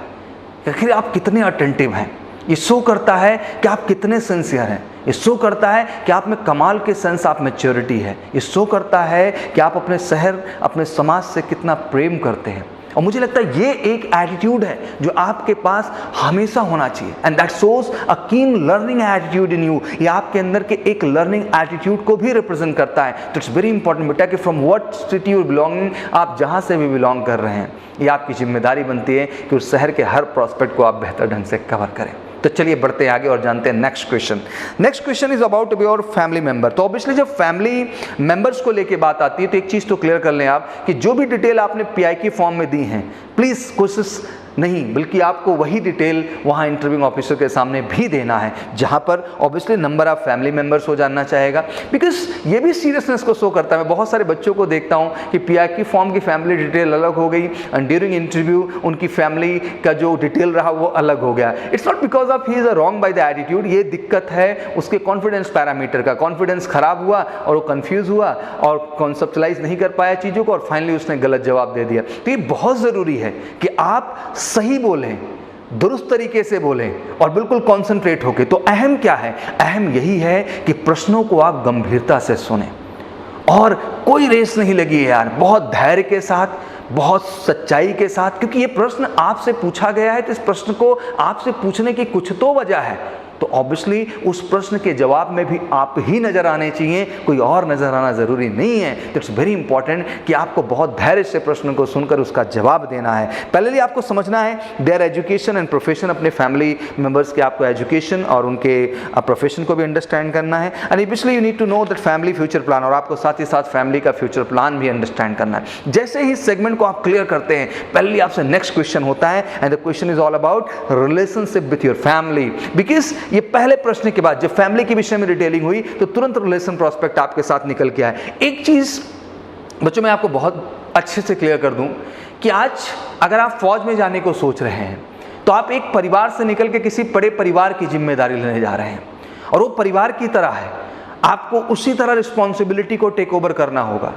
कि आखिर आप कितने अटेंटिव हैं, ये शो करता है कि आप कितने सिंसियर हैं, ये शो करता है कि आप में कमाल के सेंस ऑफ मैच्योरिटी है, ये शो करता है कि आप अपने शहर, अपने समाज से कितना प्रेम करते हैं। और मुझे लगता है ये एक एटीट्यूड है जो आपके पास हमेशा होना चाहिए, एंड दैट शोज अ कीन लर्निंग एटीट्यूड इन यू। ये आपके अंदर के एक लर्निंग एटीट्यूड को भी रिप्रेजेंट करता है। तो इट्स वेरी इंपॉर्टेंट बेटा कि from what city you belonging, आप जहाँ से भी बिलोंग कर रहे हैं, ये आपकी जिम्मेदारी बनती है कि उस शहर के हर प्रोस्पेक्ट को आप बेहतर ढंग से कवर करें। तो चलिए बढ़ते हैं आगे और जानते हैं next question. Next question is about your family member. तो ऑब्वियसली जब फैमिली मेंबर्स को लेके बात आती है तो एक चीज़ तो क्लियर कर लें आप कि जो भी डिटेल आपने पीआई की फॉर्म में दी हैं, प्लीज़ कोशिश नहीं बल्कि आपको वही डिटेल वहाँ इंटरव्यूइंग ऑफिसर के सामने भी देना है, जहाँ पर obviously number of family members हो जानना चाहेगा, बिकॉज ये भी सीरियसनेस को शो करता है। मैं बहुत सारे बच्चों को देखता हूँ कि पीआई की फॉर्म की फैमिली डिटेल अलग हो गई एंड ड्यूरिंग इंटरव्यू उनकी फैमिली का जो डिटेल रहा वो अलग हो गया। It's not because of he is a wrong by the attitude, ये दिक्कत है उसके कॉन्फिडेंस पैरामीटर का। कॉन्फिडेंस खराब हुआ और वो कंफ्यूज हुआ और कॉन्सेप्चुलाइज नहीं कर पाया चीज़ों को और फाइनली उसने गलत जवाब दे दिया। तो ये बहुत ज़रूरी है कि आप सही बोलें, दुरुस्त तरीके से बोलें और बिल्कुल कॉन्सेंट्रेट होके। तो अहम क्या है? अहम यही है कि प्रश्नों को आप गंभीरता से सुने और कोई रेस नहीं लगी है यार, बहुत धैर्य के साथ, बहुत सच्चाई के साथ, क्योंकि ये प्रश्न आपसे पूछा गया है तो इस प्रश्न को आपसे पूछने की कुछ तो वजह है। तो ऑब्वियसली उस प्रश्न के जवाब में भी आप ही नजर आने चाहिए, कोई और नजर आना जरूरी नहीं है। तो इट्स वेरी इंपॉर्टेंट कि आपको बहुत धैर्य से प्रश्न को सुनकर उसका जवाब देना है। पहले आपको समझना है देयर एजुकेशन एंड प्रोफेशन, अपने फैमिली मेंबर्स के आपको एजुकेशन और उनके प्रोफेशन को भी अंडरस्टैंड करना है। And obviously you need to know that family future plan, और आपको साथ ही साथ फैमिली का फ्यूचर प्लान भी अंडरस्टैंड करना है। जैसे ही सेगमेंट को आप क्लियर करते हैं, पहले आपसे नेक्स्ट क्वेश्चन होता है and the question is all about relationship with your family. Because ये पहले प्रश्न के बाद जब फैमिली के विषय में डिटेलिंग हुई तो तुरंत रिलेशन प्रोस्पेक्ट आपके साथ निकल के आया। एक चीज बच्चों मैं आपको बहुत अच्छे से क्लियर कर दूं कि आज अगर आप फौज में जाने को सोच रहे हैं तो आप एक परिवार से निकल के किसी बड़े परिवार की जिम्मेदारी लेने जा रहे हैं और वो परिवार की तरह है। आपको उसी तरह रिस्पॉन्सिबिलिटी को टेक ओवर करना होगा,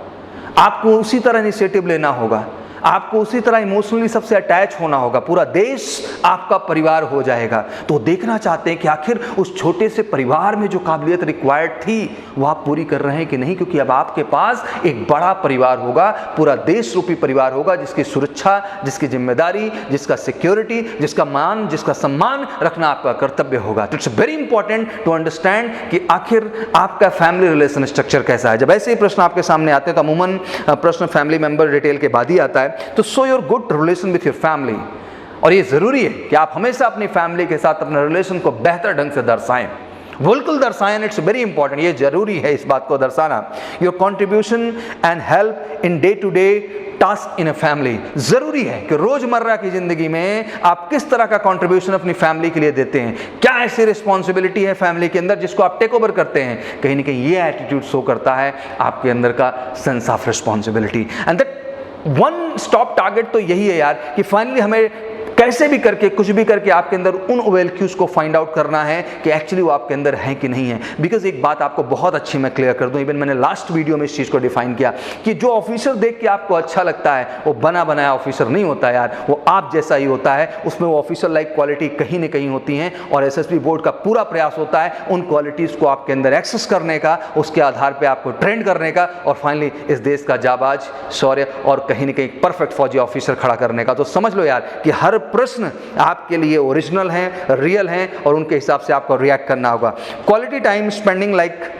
आपको उसी तरह इनिशिएटिव लेना होगा, आपको उसी तरह इमोशनली सबसे अटैच होना होगा। पूरा देश आपका परिवार हो जाएगा। तो देखना चाहते हैं कि आखिर उस छोटे से परिवार में जो काबिलियत रिक्वायर्ड थी वो आप पूरी कर रहे हैं कि नहीं, क्योंकि अब आपके पास एक बड़ा परिवार होगा, पूरा देश रूपी परिवार होगा जिसकी सुरक्षा, जिसकी जिम्मेदारी, जिसका सिक्योरिटी, जिसका मान, जिसका सम्मान रखना आपका कर्तव्य होगा। तो it's very important to understand कि आखिर आपका फैमिली रिलेशन स्ट्रक्चर कैसा है। जब ऐसे ही प्रश्न आपके सामने आते हैं तो अमूमन प्रश्न फैमिली मेंबर डिटेल के बाद ही आता है। तो show your good relation with your family, और ये जरूरी है कि आप हमेशा अपनी फैमिली के साथ अपने रिलेशन को बेहतर ढंग से दर्शाएं, बिल्कुल दर्शाएं। इट्स वेरी इंपॉर्टेंट, ये जरूरी है इस बात को दर्शाना। Your contribution and help in day to day task in a family, जरूरी है कि रोजमर्रा की जिंदगी में आप किस तरह का कंट्रीब्यूशन अपनी फैमिली के लिए देते हैं। क्या ऐसी रिस्पॉन्सिबिलिटी है फैमिली के अंदर जिसको आप टेक ओवर करते हैं? कहीं ना कहीं ये एटीट्यूड शो करता है आपके अंदर का sense of responsibility. And that one stop target तो यही है यार कि फाइनली हमें कैसे भी करके, कुछ भी करके आपके अंदर उन OLQs को फाइंड आउट करना है कि एक्चुअली वो आपके अंदर है कि नहीं है। बिकॉज एक बात आपको बहुत अच्छी मैं क्लियर कर दूं, इवन मैंने लास्ट वीडियो में इस चीज़ को डिफाइन किया कि जो ऑफिसर देख के आपको अच्छा लगता है वो बना बनाया ऑफिसर नहीं होता यार, वो आप जैसा ही होता है। उसमें वो ऑफिसर लाइक क्वालिटी कहीं ना कहीं होती हैं और SSB बोर्ड का पूरा प्रयास होता है उन क्वालिटीज़ को आपके अंदर एक्सेस करने का, उसके आधार पर आपको ट्रेंड करने का और फाइनली इस देश का जाबाज, शौर्य और कहीं ना कहीं परफेक्ट फौजी ऑफिसर खड़ा करने का। तो समझ लो यार कि हर प्रश्न आपके लिए ओरिजिनल हैं, रियल हैं और उनके हिसाब से आपको रिएक्ट करना होगा। Quality time spending like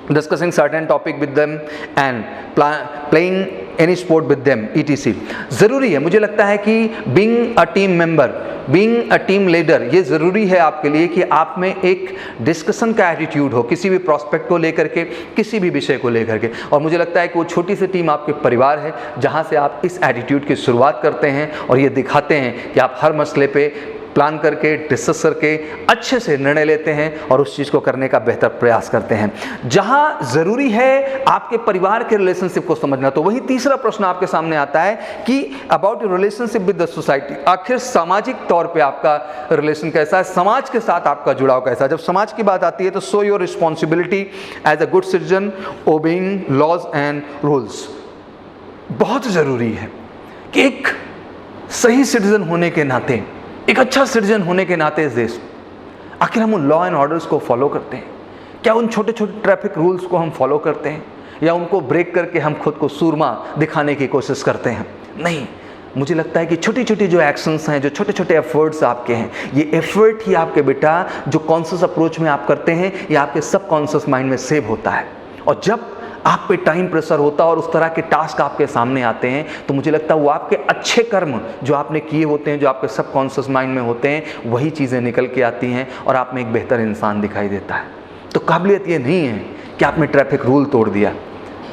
discussing certain topic with them and playing any sport with them etc. ज़रूरी है, मुझे लगता है कि being a team member, being a team leader, ये ज़रूरी है आपके लिए कि आप में एक डिस्कशन का एटीट्यूड हो किसी भी प्रॉस्पेक्ट को लेकर के, किसी भी विषय को लेकर के। और मुझे लगता है कि वो छोटी सी टीम आपके परिवार है जहाँ से आप इस एटीट्यूड की शुरुआत करते हैं और ये दिखाते हैं कि आप हर मसले पे प्लान करके, डिस्कस करके अच्छे से निर्णय लेते हैं और उस चीज़ को करने का बेहतर प्रयास करते हैं। जहाँ ज़रूरी है आपके परिवार के रिलेशनशिप को समझना, तो वही तीसरा प्रश्न आपके सामने आता है कि about your relationship with the society, आखिर सामाजिक तौर पे आपका रिलेशन कैसा है, समाज के साथ आपका जुड़ाव कैसा है। जब समाज की बात आती है तो show your responsibility as a good citizen obeying laws and rules. बहुत ज़रूरी है कि एक सही सिटीजन होने के नाते, एक अच्छा सिटीजन होने के नाते इस देश में आखिर हम उन लॉ एंड ऑर्डर्स को फॉलो करते हैं? क्या उन छोटे छोटे ट्रैफिक रूल्स को हम फॉलो करते हैं, या उनको ब्रेक करके हम खुद को सूरमा दिखाने की कोशिश करते हैं? नहीं, मुझे लगता है कि छोटी छोटी जो एक्शंस हैं, जो छोटे छोटे एफर्ट्स आपके हैं, ये एफर्ट ही आपके बेटा जो कॉन्शियस अप्रोच में आप करते हैं, ये आपके सब कॉन्शियस माइंड में सेव होता है। और जब आप पे टाइम प्रेशर होता है और उस तरह के टास्क आपके सामने आते हैं, तो मुझे लगता है वो आपके अच्छे कर्म जो आपने किए होते हैं, जो आपके सब कॉन्शियस माइंड में होते हैं, वही चीज़ें निकल के आती हैं और आप में एक बेहतर इंसान दिखाई देता है। तो काबिलियत ये नहीं है कि आपने ट्रैफिक रूल तोड़ दिया,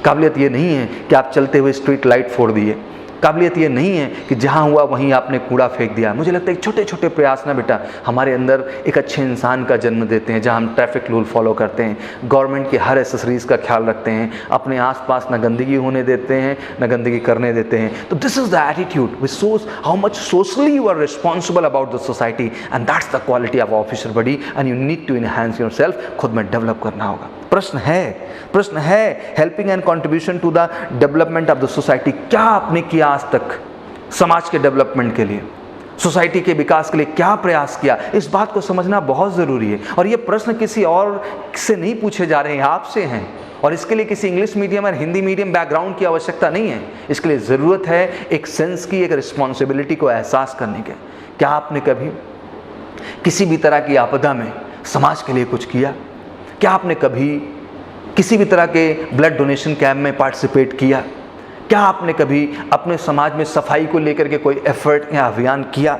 काबिलियत ये नहीं है कि आप चलते हुए स्ट्रीट लाइट फोड़ दिए, काबिलियत ये नहीं है कि जहाँ हुआ वहीं आपने कूड़ा फेंक दिया। मुझे लगता है कि छोटे छोटे प्रयास ना बेटा हमारे अंदर एक अच्छे इंसान का जन्म देते हैं, जहाँ हम ट्रैफिक रूल फॉलो करते हैं, गवर्नमेंट के हर एसेसरीज़ का ख्याल रखते हैं, अपने आसपास ना गंदगी होने देते हैं, ना गंदगी करने देते हैं। तो this is the attitude which shows how much socially you are responsible about the society, and that's the quality of officer buddy, and you need to enhance yourself. खुद में डेवलप करना होगा। प्रश्न है helping and contribution to the development of the society. क्या आपने किया आज तक समाज के डेवलपमेंट के लिए, सोसाइटी के विकास के लिए क्या प्रयास किया? इस बात को समझना बहुत ज़रूरी है। और ये प्रश्न किसी और से नहीं पूछे जा रहे हैं, आपसे हैं। और इसके लिए किसी इंग्लिश मीडियम और हिंदी मीडियम बैकग्राउंड की आवश्यकता नहीं है। इसके लिए ज़रूरत है एक सेंस की, एक रिस्पॉन्सिबिलिटी को एहसास करने के। क्या आपने कभी किसी भी तरह की आपदा में समाज के लिए कुछ किया? क्या आपने कभी किसी भी तरह के ब्लड डोनेशन कैंप में पार्टिसिपेट किया? क्या आपने कभी अपने समाज में सफाई को लेकर के कोई एफर्ट या अभियान किया?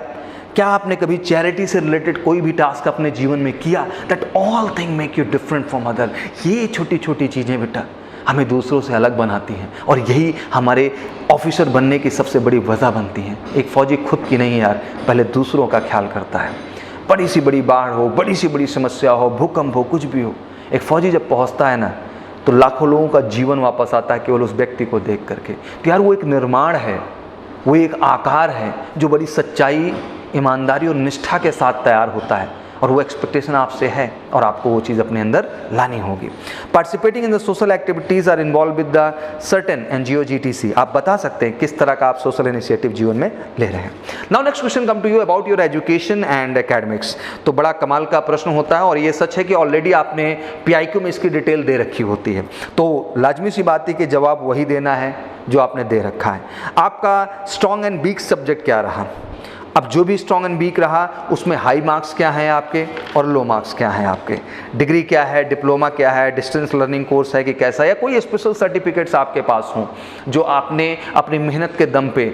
क्या आपने कभी चैरिटी से रिलेटेड कोई भी टास्क अपने जीवन में किया? That all thing make you different from other. ये छोटी छोटी चीज़ें बेटा हमें दूसरों से अलग बनाती हैं, और यही हमारे ऑफिसर बनने की सबसे बड़ी वजह बनती हैं। एक फौजी खुद की नहीं यार, पहले दूसरों का ख्याल करता है। बड़ी सी बड़ी बाढ़ हो, बड़ी सी बड़ी समस्या हो, भूकंप हो, कुछ भी हो, एक फौजी जब पहुंचता है ना, तो लाखों लोगों का जीवन वापस आता है केवल उस व्यक्ति को देख करके। तो यार वो एक निर्माण है, वो एक आकार है जो बड़ी सच्चाई, ईमानदारी और निष्ठा के साथ तैयार होता है, और वो एक्सपेक्टेशन आपसे है और आपको वो चीज़ अपने अंदर लानी होगी। Participating in the social activities are involve with the certain NGO GTC। आप बता सकते हैं किस तरह का आप सोशल इनिशिएटिव जीवन में ले रहे हैं। Now next question come to you about your education and academics. तो बड़ा कमाल का प्रश्न होता है, और ये सच है कि ऑलरेडी आपने PIQ में इसकी डिटेल दे रखी होती है, तो लाजमी सी बात है कि जवाब वही देना है जो आपने दे रखा है। आपका स्ट्रॉन्ग एंड वीक सब्जेक्ट क्या रहा? अब जो भी स्ट्रॉन्ग एंड वीक रहा उसमें हाई मार्क्स क्या हैं आपके और लो मार्क्स क्या हैं आपके? डिग्री क्या है, डिप्लोमा क्या है, डिस्टेंस लर्निंग कोर्स है कि कैसा, या कोई स्पेशल सर्टिफिकेट्स आपके पास हों जो आपने अपनी मेहनत के दम पे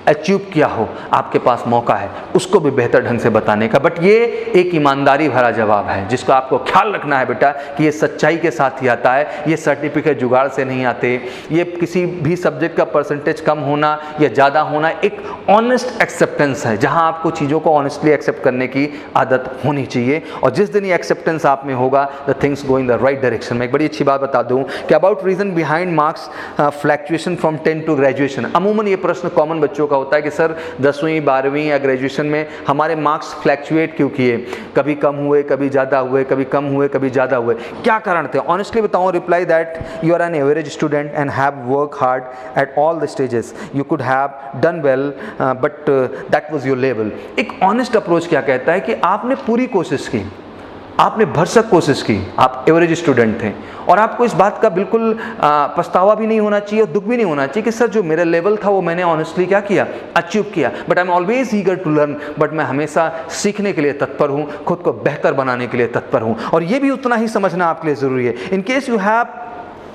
अचीव किया हो, आपके पास मौका है उसको भी बेहतर ढंग से बताने का। बट ये एक ईमानदारी भरा जवाब है जिसका आपको ख्याल रखना है बेटा कि ये सच्चाई के साथ ही आता है, ये सर्टिफिकेट जुगाड़ से नहीं आते, ये किसी भी सब्जेक्ट का परसेंटेज कम होना या ज़्यादा होना एक ऑनेस्ट एक्सेप्टेंस है, जहाँ आपको चीज़ों को ऑनेस्टली एक्सेप्ट करने की आदत होनी चाहिए। और जिस दिन ये एक्सेप्टेंस आप में होगा, the things go in the right direction. में एक बड़ी अच्छी बात बता दूँ कि about reason behind marks fluctuation from 10 to graduation. अमूमन ये प्रश्न कॉमन बच्चों का होता है कि सर 10वीं 12वीं या ग्रेजुएशन में हमारे मार्क्स फ्लैक्चुएट क्यों किए, कभी कम हुए, कभी ज़्यादा हुए, कभी कम हुए, कभी ज़्यादा हुए, क्या कारण थे? ऑनेस्टली बताऊं, reply that you are an average student and have work hard at all the stages, you could have done well but that was your level. एक ऑनेस्ट अप्रोच क्या कहता है कि आपने पूरी कोशिश की, आपने भरसक कोशिश की, आप एवरेज स्टूडेंट थे, और आपको इस बात का बिल्कुल पछतावा भी नहीं होना चाहिए और दुख भी नहीं होना चाहिए कि सर जो मेरा लेवल था वो मैंने ऑनेस्टली क्या किया, अचीव किया। But I am always eager to learn, but मैं हमेशा सीखने के लिए तत्पर हूँ, खुद को बेहतर बनाने के लिए तत्पर हूँ। और ये भी उतना ही समझना आपके लिए ज़रूरी है। In case you have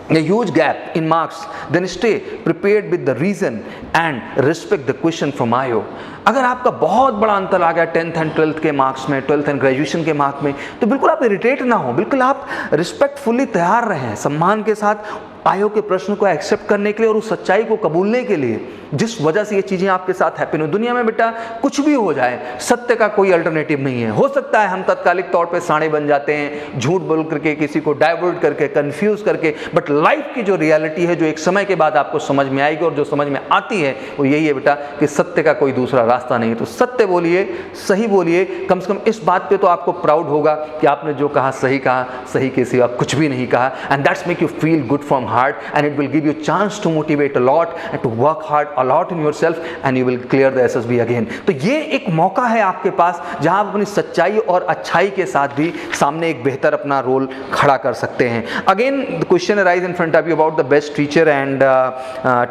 a huge gap in marks, then stay prepared with the reason and respect the question from IO। अगर आपका बहुत बड़ा अंतर आ गया 10th एंड 12th के मार्क्स में, 12th एंड ग्रेजुएशन के मार्क्स में, तो बिल्कुल आप इरिटेट ना हो, बिल्कुल आप रिस्पेक्टफुली तैयार रहें, सम्मान के साथ आयोग के प्रश्न को एक्सेप्ट करने के लिए और उस सच्चाई को कबूलने के लिए जिस वजह से ये चीज़ें आपके साथ हैपन हो। दुनिया में बेटा कुछ भी हो जाए, सत्य का कोई अल्टरनेटिव नहीं है। हो सकता है हम तत्कालिक तौर पे साड़े बन जाते हैं, झूठ बोल करके, किसी को डाइवर्ट करके, कंफ्यूज करके, बट लाइफ की जो रियलिटी है, जो एक समय के बाद आपको समझ में आएगी और जो समझ में आती है, वो यही है बेटा कि सत्य का कोई दूसरा रास्ता नहीं है। तो सत्य बोलिए, सही बोलिए, कम से कम इस बात पे तो आपको प्राउड होगा कि आपने जो कहा सही के सिवा कुछ भी नहीं कहा, and that's make you feel good from hard, and it will give you chance to motivate a lot and to work hard a lot in yourself, and you will clear the SSB again. तो ये एक मौका है आपके पास जहां आप अपनी सच्चाई और अच्छाई के साथ भी सामने एक बेहतर अपना रोल खड़ा कर सकते हैं. Again, the question arise in front of you about the best teacher and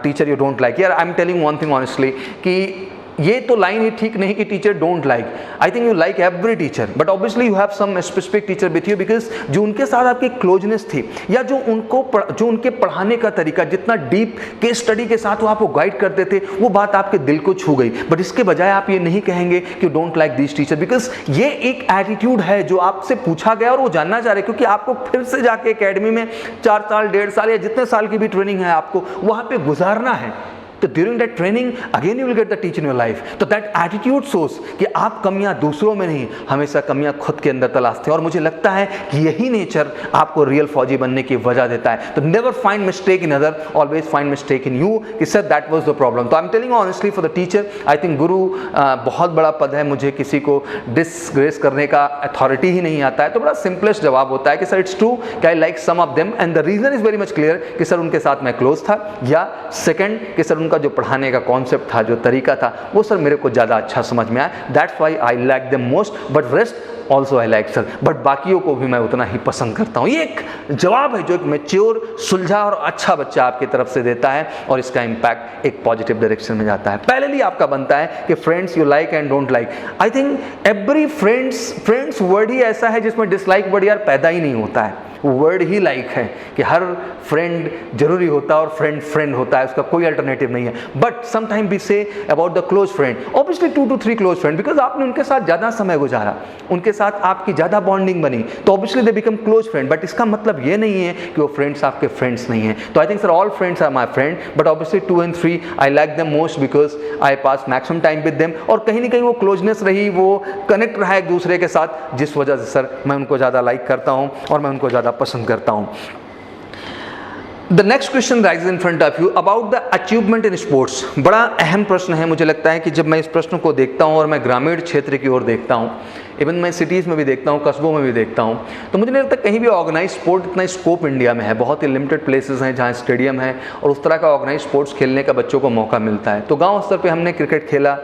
teacher you don't like. Here I am telling one thing honestly कि ये तो लाइन ही ठीक नहीं कि teacher don't like. I think you like every teacher, but obviously you have some specific teacher with you, because जो उनके साथ आपकी क्लोजनेस थी, या जो उनके पढ़ाने का तरीका, जितना डीप केस स्टडी के साथ वो आपको गाइड करते थे, वो बात आपके दिल को छू गई. बट इसके बजाय आप ये नहीं कहेंगे कि don't like this teacher, because ये एक एटीट्यूड है जो आपसे पूछा गया और वो जानना चाह रहे, क्योंकि आपको फिर से जाके एकेडमी में 4 साल 1.5 साल या जितने साल की भी ट्रेनिंग है आपको वहाँ पे गुजारना है. तो during that training again you will get the teach in your life. तो दैट एटीट्यूड सोर्स कि आप कमियां दूसरों में नहीं, हमेशा कमियां खुद के अंदर तलाशते हैं. और मुझे लगता है कि यही नेचर आपको रियल फौजी बनने की वजह देता है. तो never find mistake in other, always find mistake in you, कि sir that was the problem. तो I am telling honestly for the teacher, I think guru बहुत बड़ा पद है, मुझे किसी को डिसग्रेस करने का अथॉरिटी ही नहीं आता है. तो बड़ा सिंपलेस्ट जवाब होता है कि सर इट्स ट्रू कि I like some of them and the reason is very much clear, कि सर उनके साथ मैं क्लोज था, या सेकंड कि सर उनका जो पढ़ाने का कॉन्सेप्ट था, जो तरीका था, वो सर मेरे को ज़्यादा अच्छा समझ में आया. That's why I like them most, but rest also I like sir, but बाकियों को भी मैं उतना ही पसंद करता हूँ. ये एक जवाब है जो एक मैच्योर, सुलझा और अच्छा बच्चा आपकी तरफ से देता है, और इसका इम्पैक्ट एक पॉजिटिव डायरेक्शन में जाता है. पहले आपका बनता है कि friends you like and don't like. I think every friends word ही ऐसा है जिसमें डिसलाइक वर्ड यार पैदा ही नहीं होता है. वर्ड ही लाइक है कि हर फ्रेंड जरूरी होता है और फ्रेंड होता है, उसका कोई अल्टरनेटिव नहीं है. But sometime we say about the close friend, obviously 2 to 3 close friend, because आपने उनके साथ ज़्यादा समय गुजारा, उनके साथ आपकी ज़्यादा बॉन्डिंग बनी, तो obviously they become close friend. But इसका मतलब ये नहीं है कि वो फ्रेंड्स आपके फ्रेंड्स नहीं हैं. तो I think sir all friends are my friend, but obviously 2 and 3 I like them most because I pass maximum time with them, और कहीं ना कहीं वो क्लोजनेस रही, वो कनेक्ट रहा एक दूसरे के साथ, जिस वजह से सर मैं उनको ज़्यादा लाइक करता हूँ और मैं उनको ज़्यादा पसंद करता हूँ. The next question rises in front of you about the achievement in sports. बड़ा अहम प्रश्न है. मुझे लगता है कि जब मैं इस प्रश्न को देखता हूँ और मैं ग्रामीण क्षेत्र की ओर देखता हूँ, इवन मैं सिटीज़ में भी देखता हूँ, कस्बों में भी देखता हूँ, तो मुझे नहीं लगता कहीं भी ऑर्गेनाइज स्पोर्ट इतना स्कोप इंडिया में है. बहुत ही लिमिटेड प्लेसेस हैं जहाँ स्टेडियम है और उस तरह का ऑर्गेनाइज स्पोर्ट्स खेलने का बच्चों को मौका मिलता है. तो गांव स्तर पे हमने क्रिकेट खेला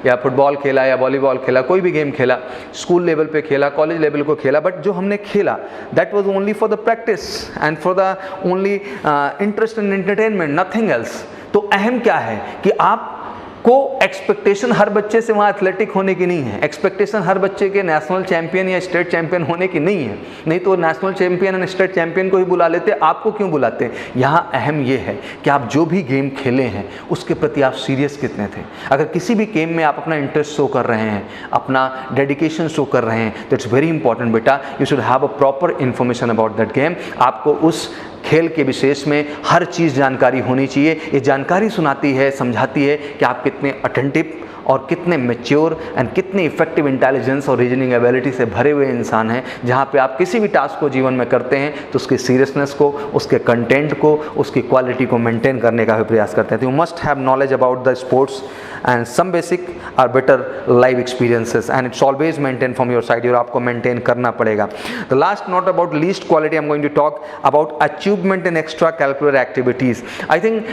या फुटबॉल खेला या वॉलीबॉल खेला, कोई भी गेम खेला, स्कूल लेवल पे खेला, कॉलेज लेवल को खेला, बट जो हमने खेला that was only for the practice and for the only interest and entertainment, nothing else. तो अहम क्या है कि आप को एक्सपेक्टेशन हर बच्चे से वहाँ एथलेटिक होने की नहीं है. एक्सपेक्टेशन हर बच्चे के नेशनल चैंपियन या स्टेट चैंपियन होने की नहीं है. नहीं तो नेशनल चैंपियन और स्टेट चैंपियन को ही बुला लेते, आपको क्यों बुलाते. यहाँ अहम ये है कि आप जो भी गेम खेले हैं उसके प्रति आप सीरियस कितने थे. अगर किसी भी गेम में आप अपना इंटरेस्ट शो कर रहे हैं, अपना डेडिकेशन शो कर रहे हैं, तो इट्स वेरी इंपॉर्टेंट बेटा, you should have a proper information about that game. आपको उस खेल के विशेष में हर चीज़ जानकारी होनी चाहिए. ये जानकारी सुनाती है, समझाती है कि आप कितने अटेंटिव और कितने मैच्योर एंड कितने इफेक्टिव इंटेलिजेंस और रीजनिंग एबिलिटी से भरे हुए इंसान हैं. जहाँ पे आप किसी भी टास्क को जीवन में करते हैं तो उसकी सीरियसनेस को, उसके कंटेंट को, उसकी क्वालिटी को मेंटेन करने का भी प्रयास करते हैं. तो you must have knowledge about the sports and some basic are better live experiences and it's always maintain from your side. और आपको मेंटेन करना पड़ेगा. The last not about least quality I am going to talk about achievement in extra curricular activities. I think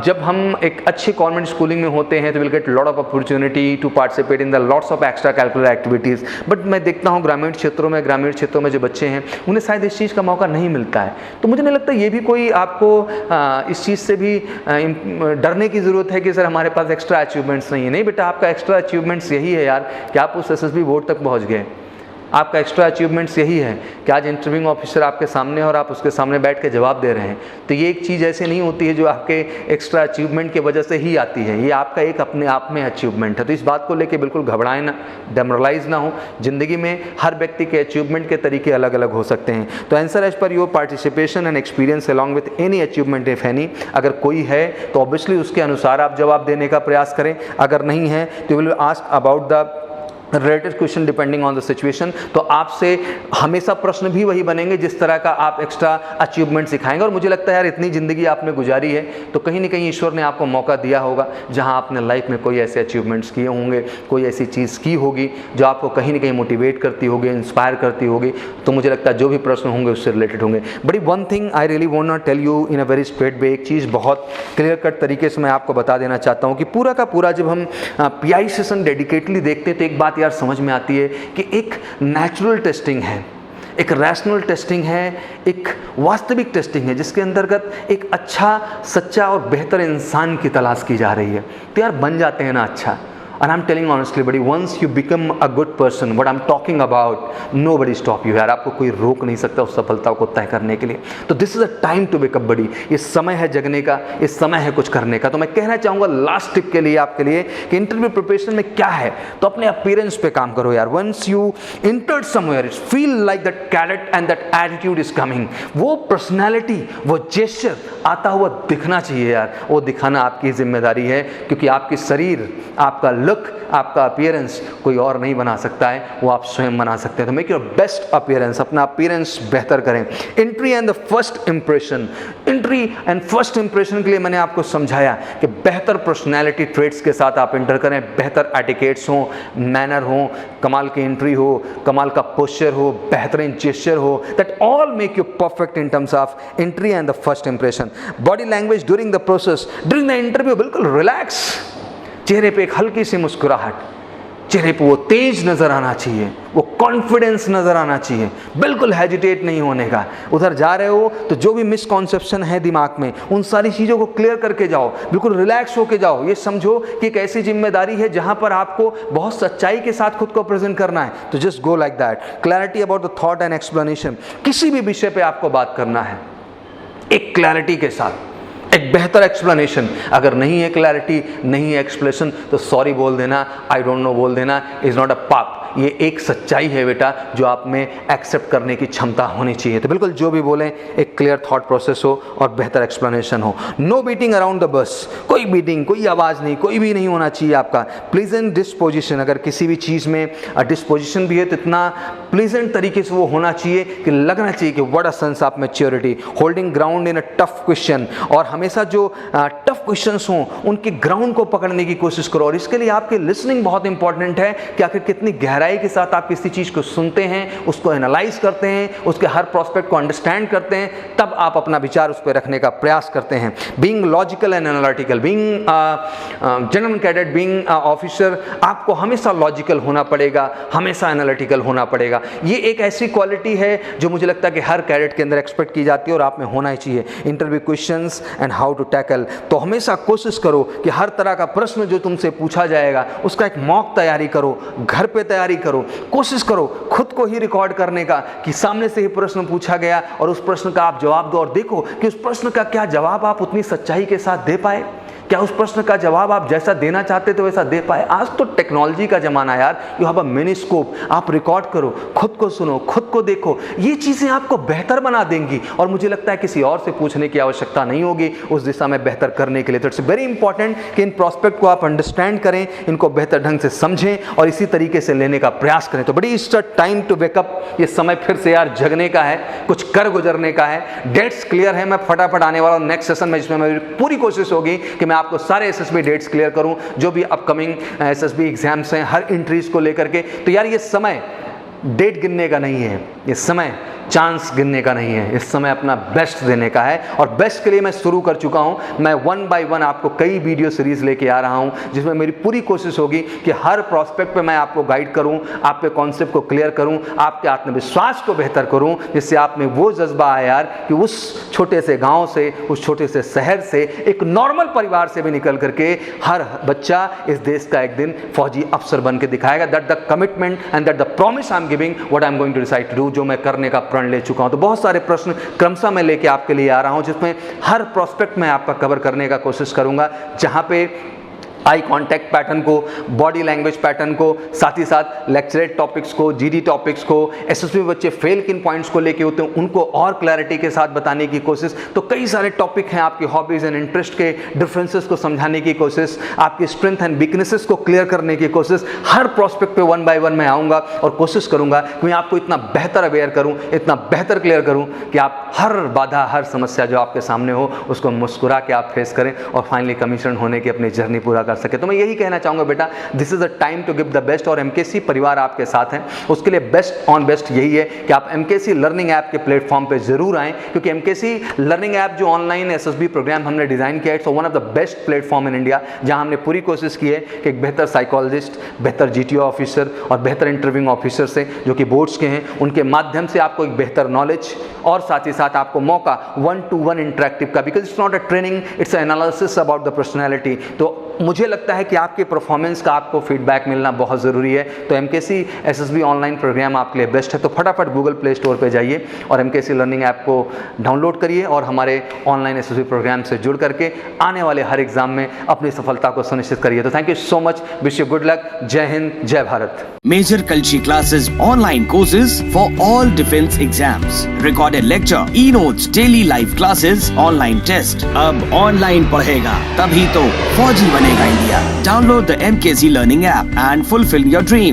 जब हम एक अच्छी government schooling में होते हैं तो will get lot of opportunity to participate in the lots of extra curricular activities. But मैं देखता हूँ ग्रामीण क्षेत्रों में जो बच्चे हैं उन्हें शायद इस चीज़ का मौका नहीं मिलता है. तो मुझे नहीं लगता ये भी कोई आपको इस चीज़ से भी डरने की ज़रूरत है कि सर हमारे पास एक्स्ट्रा अचीवमेंट्स नहीं है. नहीं बेटा, आपका एक्स्ट्रा अचीवमेंट्स यही है यार कि आप उस एसएसबी बोर्ड तक पहुँच गए. आपका एक्स्ट्रा अचीवमेंट्स यही है कि आज इंटरव्यूइंग ऑफिसर आपके सामने है और आप उसके सामने बैठ के जवाब दे रहे हैं. तो ये एक चीज़ ऐसे नहीं होती है जो आपके एक्स्ट्रा अचीवमेंट की वजह से ही आती है. ये आपका एक अपने आप में अचीवमेंट है. तो इस बात को लेके बिल्कुल घबराएं ना, डेमोरलाइज ना हो. जिंदगी में हर व्यक्ति के अचीवमेंट के तरीके अलग अलग हो सकते हैं. तो answer as per your participation and experience along with any achievement if any. अगर कोई है तो ऑब्वियसली उसके अनुसार आप जवाब देने का प्रयास करें. अगर नहीं है तो will ask about the related question depending on the situation. तो आपसे हमेशा प्रश्न भी वही बनेंगे जिस तरह का आप एक्स्ट्रा अचीवमेंट सिखाएंगे। और मुझे लगता है यार इतनी ज़िंदगी आपने गुजारी है तो कहीं ना कहीं ईश्वर ने आपको मौका दिया होगा जहां आपने लाइफ में कोई ऐसे अचीवमेंट्स किए होंगे, कोई ऐसी चीज़ की होगी जो आपको कहीं ना कहीं मोटिवेट करती होगी, इंस्पायर करती होगी। तो मुझे लगता है जो भी प्रश्न होंगे उससे रिलेटेड होंगे। बड़ी one thing I really want to tell you in a very straight way, एक चीज़ बहुत क्लियर कट तरीके से मैं आपको बता देना चाहता हूँ कि पूरा का पूरा जब हम PI सेशन डेडिकेटली देखते हैं तो एक बात यार समझ में आती है कि एक नेचुरल टेस्टिंग है, एक रैशनल टेस्टिंग है, एक वास्तविक टेस्टिंग है जिसके अंतर्गत एक अच्छा, सच्चा और बेहतर इंसान की तलाश की जा रही है। तो यार बन जाते हैं ना अच्छा। And I'm telling honestly buddy, once you become a good person, what I'm talking about, nobody stop you यार, आपको कोई रोक नहीं सकता उस सफलता को तय करने के लिए। तो this is a time to wake up buddy, ये समय है जगने का, ये समय है कुछ करने का। तो मैं कहना चाहूँगा लास्ट टिप के लिए आपके लिए कि इंटरव्यू प्रिपरेशन में क्या है, तो अपने अपीयरेंस पे काम करो यार। Once you entered somewhere, feel like that carrot and that attitude is coming, वो पर्सनैलिटी, वो जेस्चर आता हुआ दिखना चाहिए यार, वो दिखाना आपकी जिम्मेदारी है क्योंकि आपकी शरीर, आपका लुक, आपका अपीयरेंस कोई और नहीं बना सकता है, वो आप स्वयं बना सकते हैं। तो मेक योर बेस्ट अपीयरेंस, अपना अपीयरेंस बेहतर करें। Entry and the first impression, entry and first impression के लिए मैंने आपको समझाया कि बेहतर पर्सनैलिटी ट्रेट्स के साथ आप एंटर करें, बेहतर एटिकेट्स हो, मैनर हो, कमाल की एंट्री हो, कमाल का पोस्चर हो, बेहतरीन जेस्चर हो, that all make you perfect in terms of entry and the first impression. Body language during the process, during the interview बिल्कुल रिलैक्स, चेहरे पे एक हल्की सी मुस्कुराहट, चेहरे पे वो तेज नजर आना चाहिए, वो कॉन्फिडेंस नजर आना चाहिए, बिल्कुल हेजिटेट नहीं होने का। उधर जा रहे हो तो जो भी मिसकॉन्सेप्शन है दिमाग में उन सारी चीज़ों को क्लियर करके जाओ, बिल्कुल रिलैक्स होके जाओ। ये समझो कि एक ऐसी जिम्मेदारी है जहां पर आपको बहुत सच्चाई के साथ खुद को प्रेजेंट करना है। तो just go like that. Clarity about the thought and explanation, किसी भी विषय पे आपको बात करना है एक क्लैरिटी के साथ, एक बेहतर एक्सप्लेनेशन। अगर नहीं है क्लैरिटी, नहीं है एक्सप्लेनेशन तो सॉरी बोल देना, आई डोंट नो बोल देना इज नॉट अ पाप। ये एक सच्चाई है बेटा जो आप में एक्सेप्ट करने की क्षमता होनी चाहिए। तो बिल्कुल जो भी बोलें एक क्लियर थॉट प्रोसेस हो और बेहतर एक्सप्लेनेशन हो। No beating around the bus, कोई बीटिंग, कोई आवाज़ नहीं, कोई भी नहीं होना चाहिए आपका। प्लीजेंट डिस्पोजिशन, अगर किसी भी चीज़ में डिस्पोजिशन भी है तो इतना प्लीजेंट तरीके से वो होना चाहिए कि लगना चाहिए कि what a sense of maturity. Holding ground in a tough question, और हमेशा जो टफ क्वेश्चंस हों उनके ग्राउंड को पकड़ने की कोशिश करो। और इसके लिए आपकी लिसनिंग बहुत इंपॉर्टेंट है कि आखिर कितनी गहराई के साथ आप किसी चीज़ को सुनते हैं, उसको एनालाइज करते हैं, उसके हर प्रोस्पेक्ट को अंडरस्टैंड करते हैं, तब आप अपना विचार उस पर रखने का प्रयास करते हैं। Being logical and analytical, being general cadet, being officer, आपको हमेशा लॉजिकल होना पड़ेगा, हमेशा एनालिटिकल होना पड़ेगा। ये एक ऐसी क्वालिटी है जो मुझे लगता है कि हर कैडेट के अंदर एक्सपेक्ट की जाती है और आप में होना ही चाहिए। Interview questions and how to tackle, तो हमेशा कोशिश करो कि हर तरह का प्रश्न जो तुमसे पूछा जाएगा उसका एक मॉक तैयारी करो, घर पे तैयारी करो, कोशिश करो खुद को ही रिकॉर्ड करने का कि सामने से ही प्रश्न पूछा गया और उस प्रश्न का आप जवाब दो, और देखो कि उस प्रश्न का क्या जवाब आप उतनी सच्चाई के साथ दे पाए, क्या उस प्रश्न का जवाब आप जैसा देना चाहते थे वैसा दे पाए। आज तो टेक्नोलॉजी का जमाना यार, you have a mini scope, आप रिकॉर्ड करो, खुद को सुनो, खुद को देखो, ये चीजें आपको बेहतर बना देंगी और मुझे लगता है किसी और से पूछने की आवश्यकता नहीं होगी उस दिशा में बेहतर करने के लिए। तो इट्स वेरी इंपॉर्टेंट कि इन प्रोस्पेक्ट को आप अंडरस्टैंड करें, इनको बेहतर ढंग से समझें और इसी तरीके से लेने का प्रयास करें। तो बड़ी इट्स टाइम टू वेकअप, ये समय फिर से यार जगने का है, कुछ कर गुजरने का है। डेट्स क्लियर है, मैं फटाफट आने वाला हूं नेक्स्ट सेशन में जिसमें मेरी पूरी कोशिश होगी कि मैं आपको सारे एसएसबी डेट्स क्लियर करूं जो भी अपकमिंग एसएसबी एग्जाम्स हैं, हर एंट्रीज को लेकर के। तो यार ये समय डेट गिनने का नहीं है, ये समय चांस गिनने का नहीं है, इस समय अपना बेस्ट देने का है और बेस्ट के लिए मैं शुरू कर चुका हूं। मैं 1 बाय 1 आपको कई वीडियो सीरीज लेके आ रहा हूं जिसमें मेरी पूरी कोशिश होगी कि हर प्रोस्पेक्ट पे मैं आपको गाइड करूं, आपके कॉन्सेप्ट को क्लियर करूं, आपके आत्मविश्वास को बेहतर करूं, जिससे आप में वो जज्बा आए यार कि उस छोटे से गांव से, उस छोटे से शहर से, एक नॉर्मल परिवार से भी निकल करके हर बच्चा इस देश का एक दिन फौजी अफसर बन के दिखाएगा। That the commitment and that the promise I am giving, what I am going to decide to do, जो मैं करने का प्रण ले चुका हूं। तो बहुत सारे प्रश्न क्रमशः मैं लेके आपके लिए आ रहा हूं जिसमें हर प्रोस्पेक्ट में आपका कवर करने का कोशिश करूंगा, जहां पे आई कांटेक्ट पैटर्न को, बॉडी लैंग्वेज पैटर्न को, साथ ही साथ लेक्चरेट टॉपिक्स को, जीडी टॉपिक्स को, एसएसबी में बच्चे फेल किन पॉइंट्स को लेके होते हैं उनको और क्लैरिटी के साथ बताने की कोशिश। तो कई सारे टॉपिक हैं, आपकी हॉबीज एंड इंटरेस्ट के डिफरेंसेस को समझाने की कोशिश, आपकी स्ट्रेंथ एंड वीकनेसेस को क्लियर करने की कोशिश। हर प्रोस्पेक्ट पे 1 बाय 1 मैं आऊँगा और कोशिश करूँगा कि मैं आपको इतना बेहतर अवेयर करूँ, इतना बेहतर क्लियर करूँ कि आप हर बाधा, हर समस्या जो आपके सामने हो उसको मुस्कुरा के आप फेस करें और फाइनली कमीशन होने की अपनी जर्नी पूरा कर सके। तो मैं यही कहना चाहूँगा बेटा, this is a time to give the best. और एमकेसी परिवार आपके साथ हैं, उसके लिए बेस्ट ऑन बेस्ट यही है कि आप एमकेसी लर्निंग ऐप के प्लेटफॉर्म पे जरूर आएँ, क्योंकि एमकेसी लर्निंग ऐप जो ऑनलाइन एसएसबी प्रोग्राम हमने डिजाइन किया है, it's one of the best platform in India, जहां हमने पूरी कोशिश की है कि एक बेहतर साइकोलॉजिस्ट, बेहतर जीटीओ ऑफिसर और बेहतर इंटरव्यूइंग ऑफिसर से जो कि बोर्ड्स के हैं, उनके माध्यम से आपको एक बेहतर नॉलेज और साथ ही साथ आपको मौका 1-to-1 इंटरेक्टिव का, because it's not a training, it's analysis about the personality. तो मुझे लगता है कि आपके परफॉर्मेंस का आपको फीडबैक मिलना बहुत ज़रूरी है। तो एमकेसी एसएसबी ऑनलाइन प्रोग्राम आपके लिए बेस्ट है। तो फटाफट गूगल प्ले स्टोर पे जाइए और एमकेसी लर्निंग ऐप को डाउनलोड करिए और हमारे ऑनलाइन एसएसबी प्रोग्राम से जुड़ करके आने वाले हर एग्जाम में अपनी सफलता को सुनिश्चित करिए। तो thank you so much, wish you good luck, जय हिंद, जय Bharat. Major Kalshi classes, online courses for all defense exams, recorded lecture, e-notes, daily live classes, online test। अब ऑनलाइन पढ़ेगा तभी तो फौजी बनेगा India. Download the MKC Learning app and fulfill your dreams।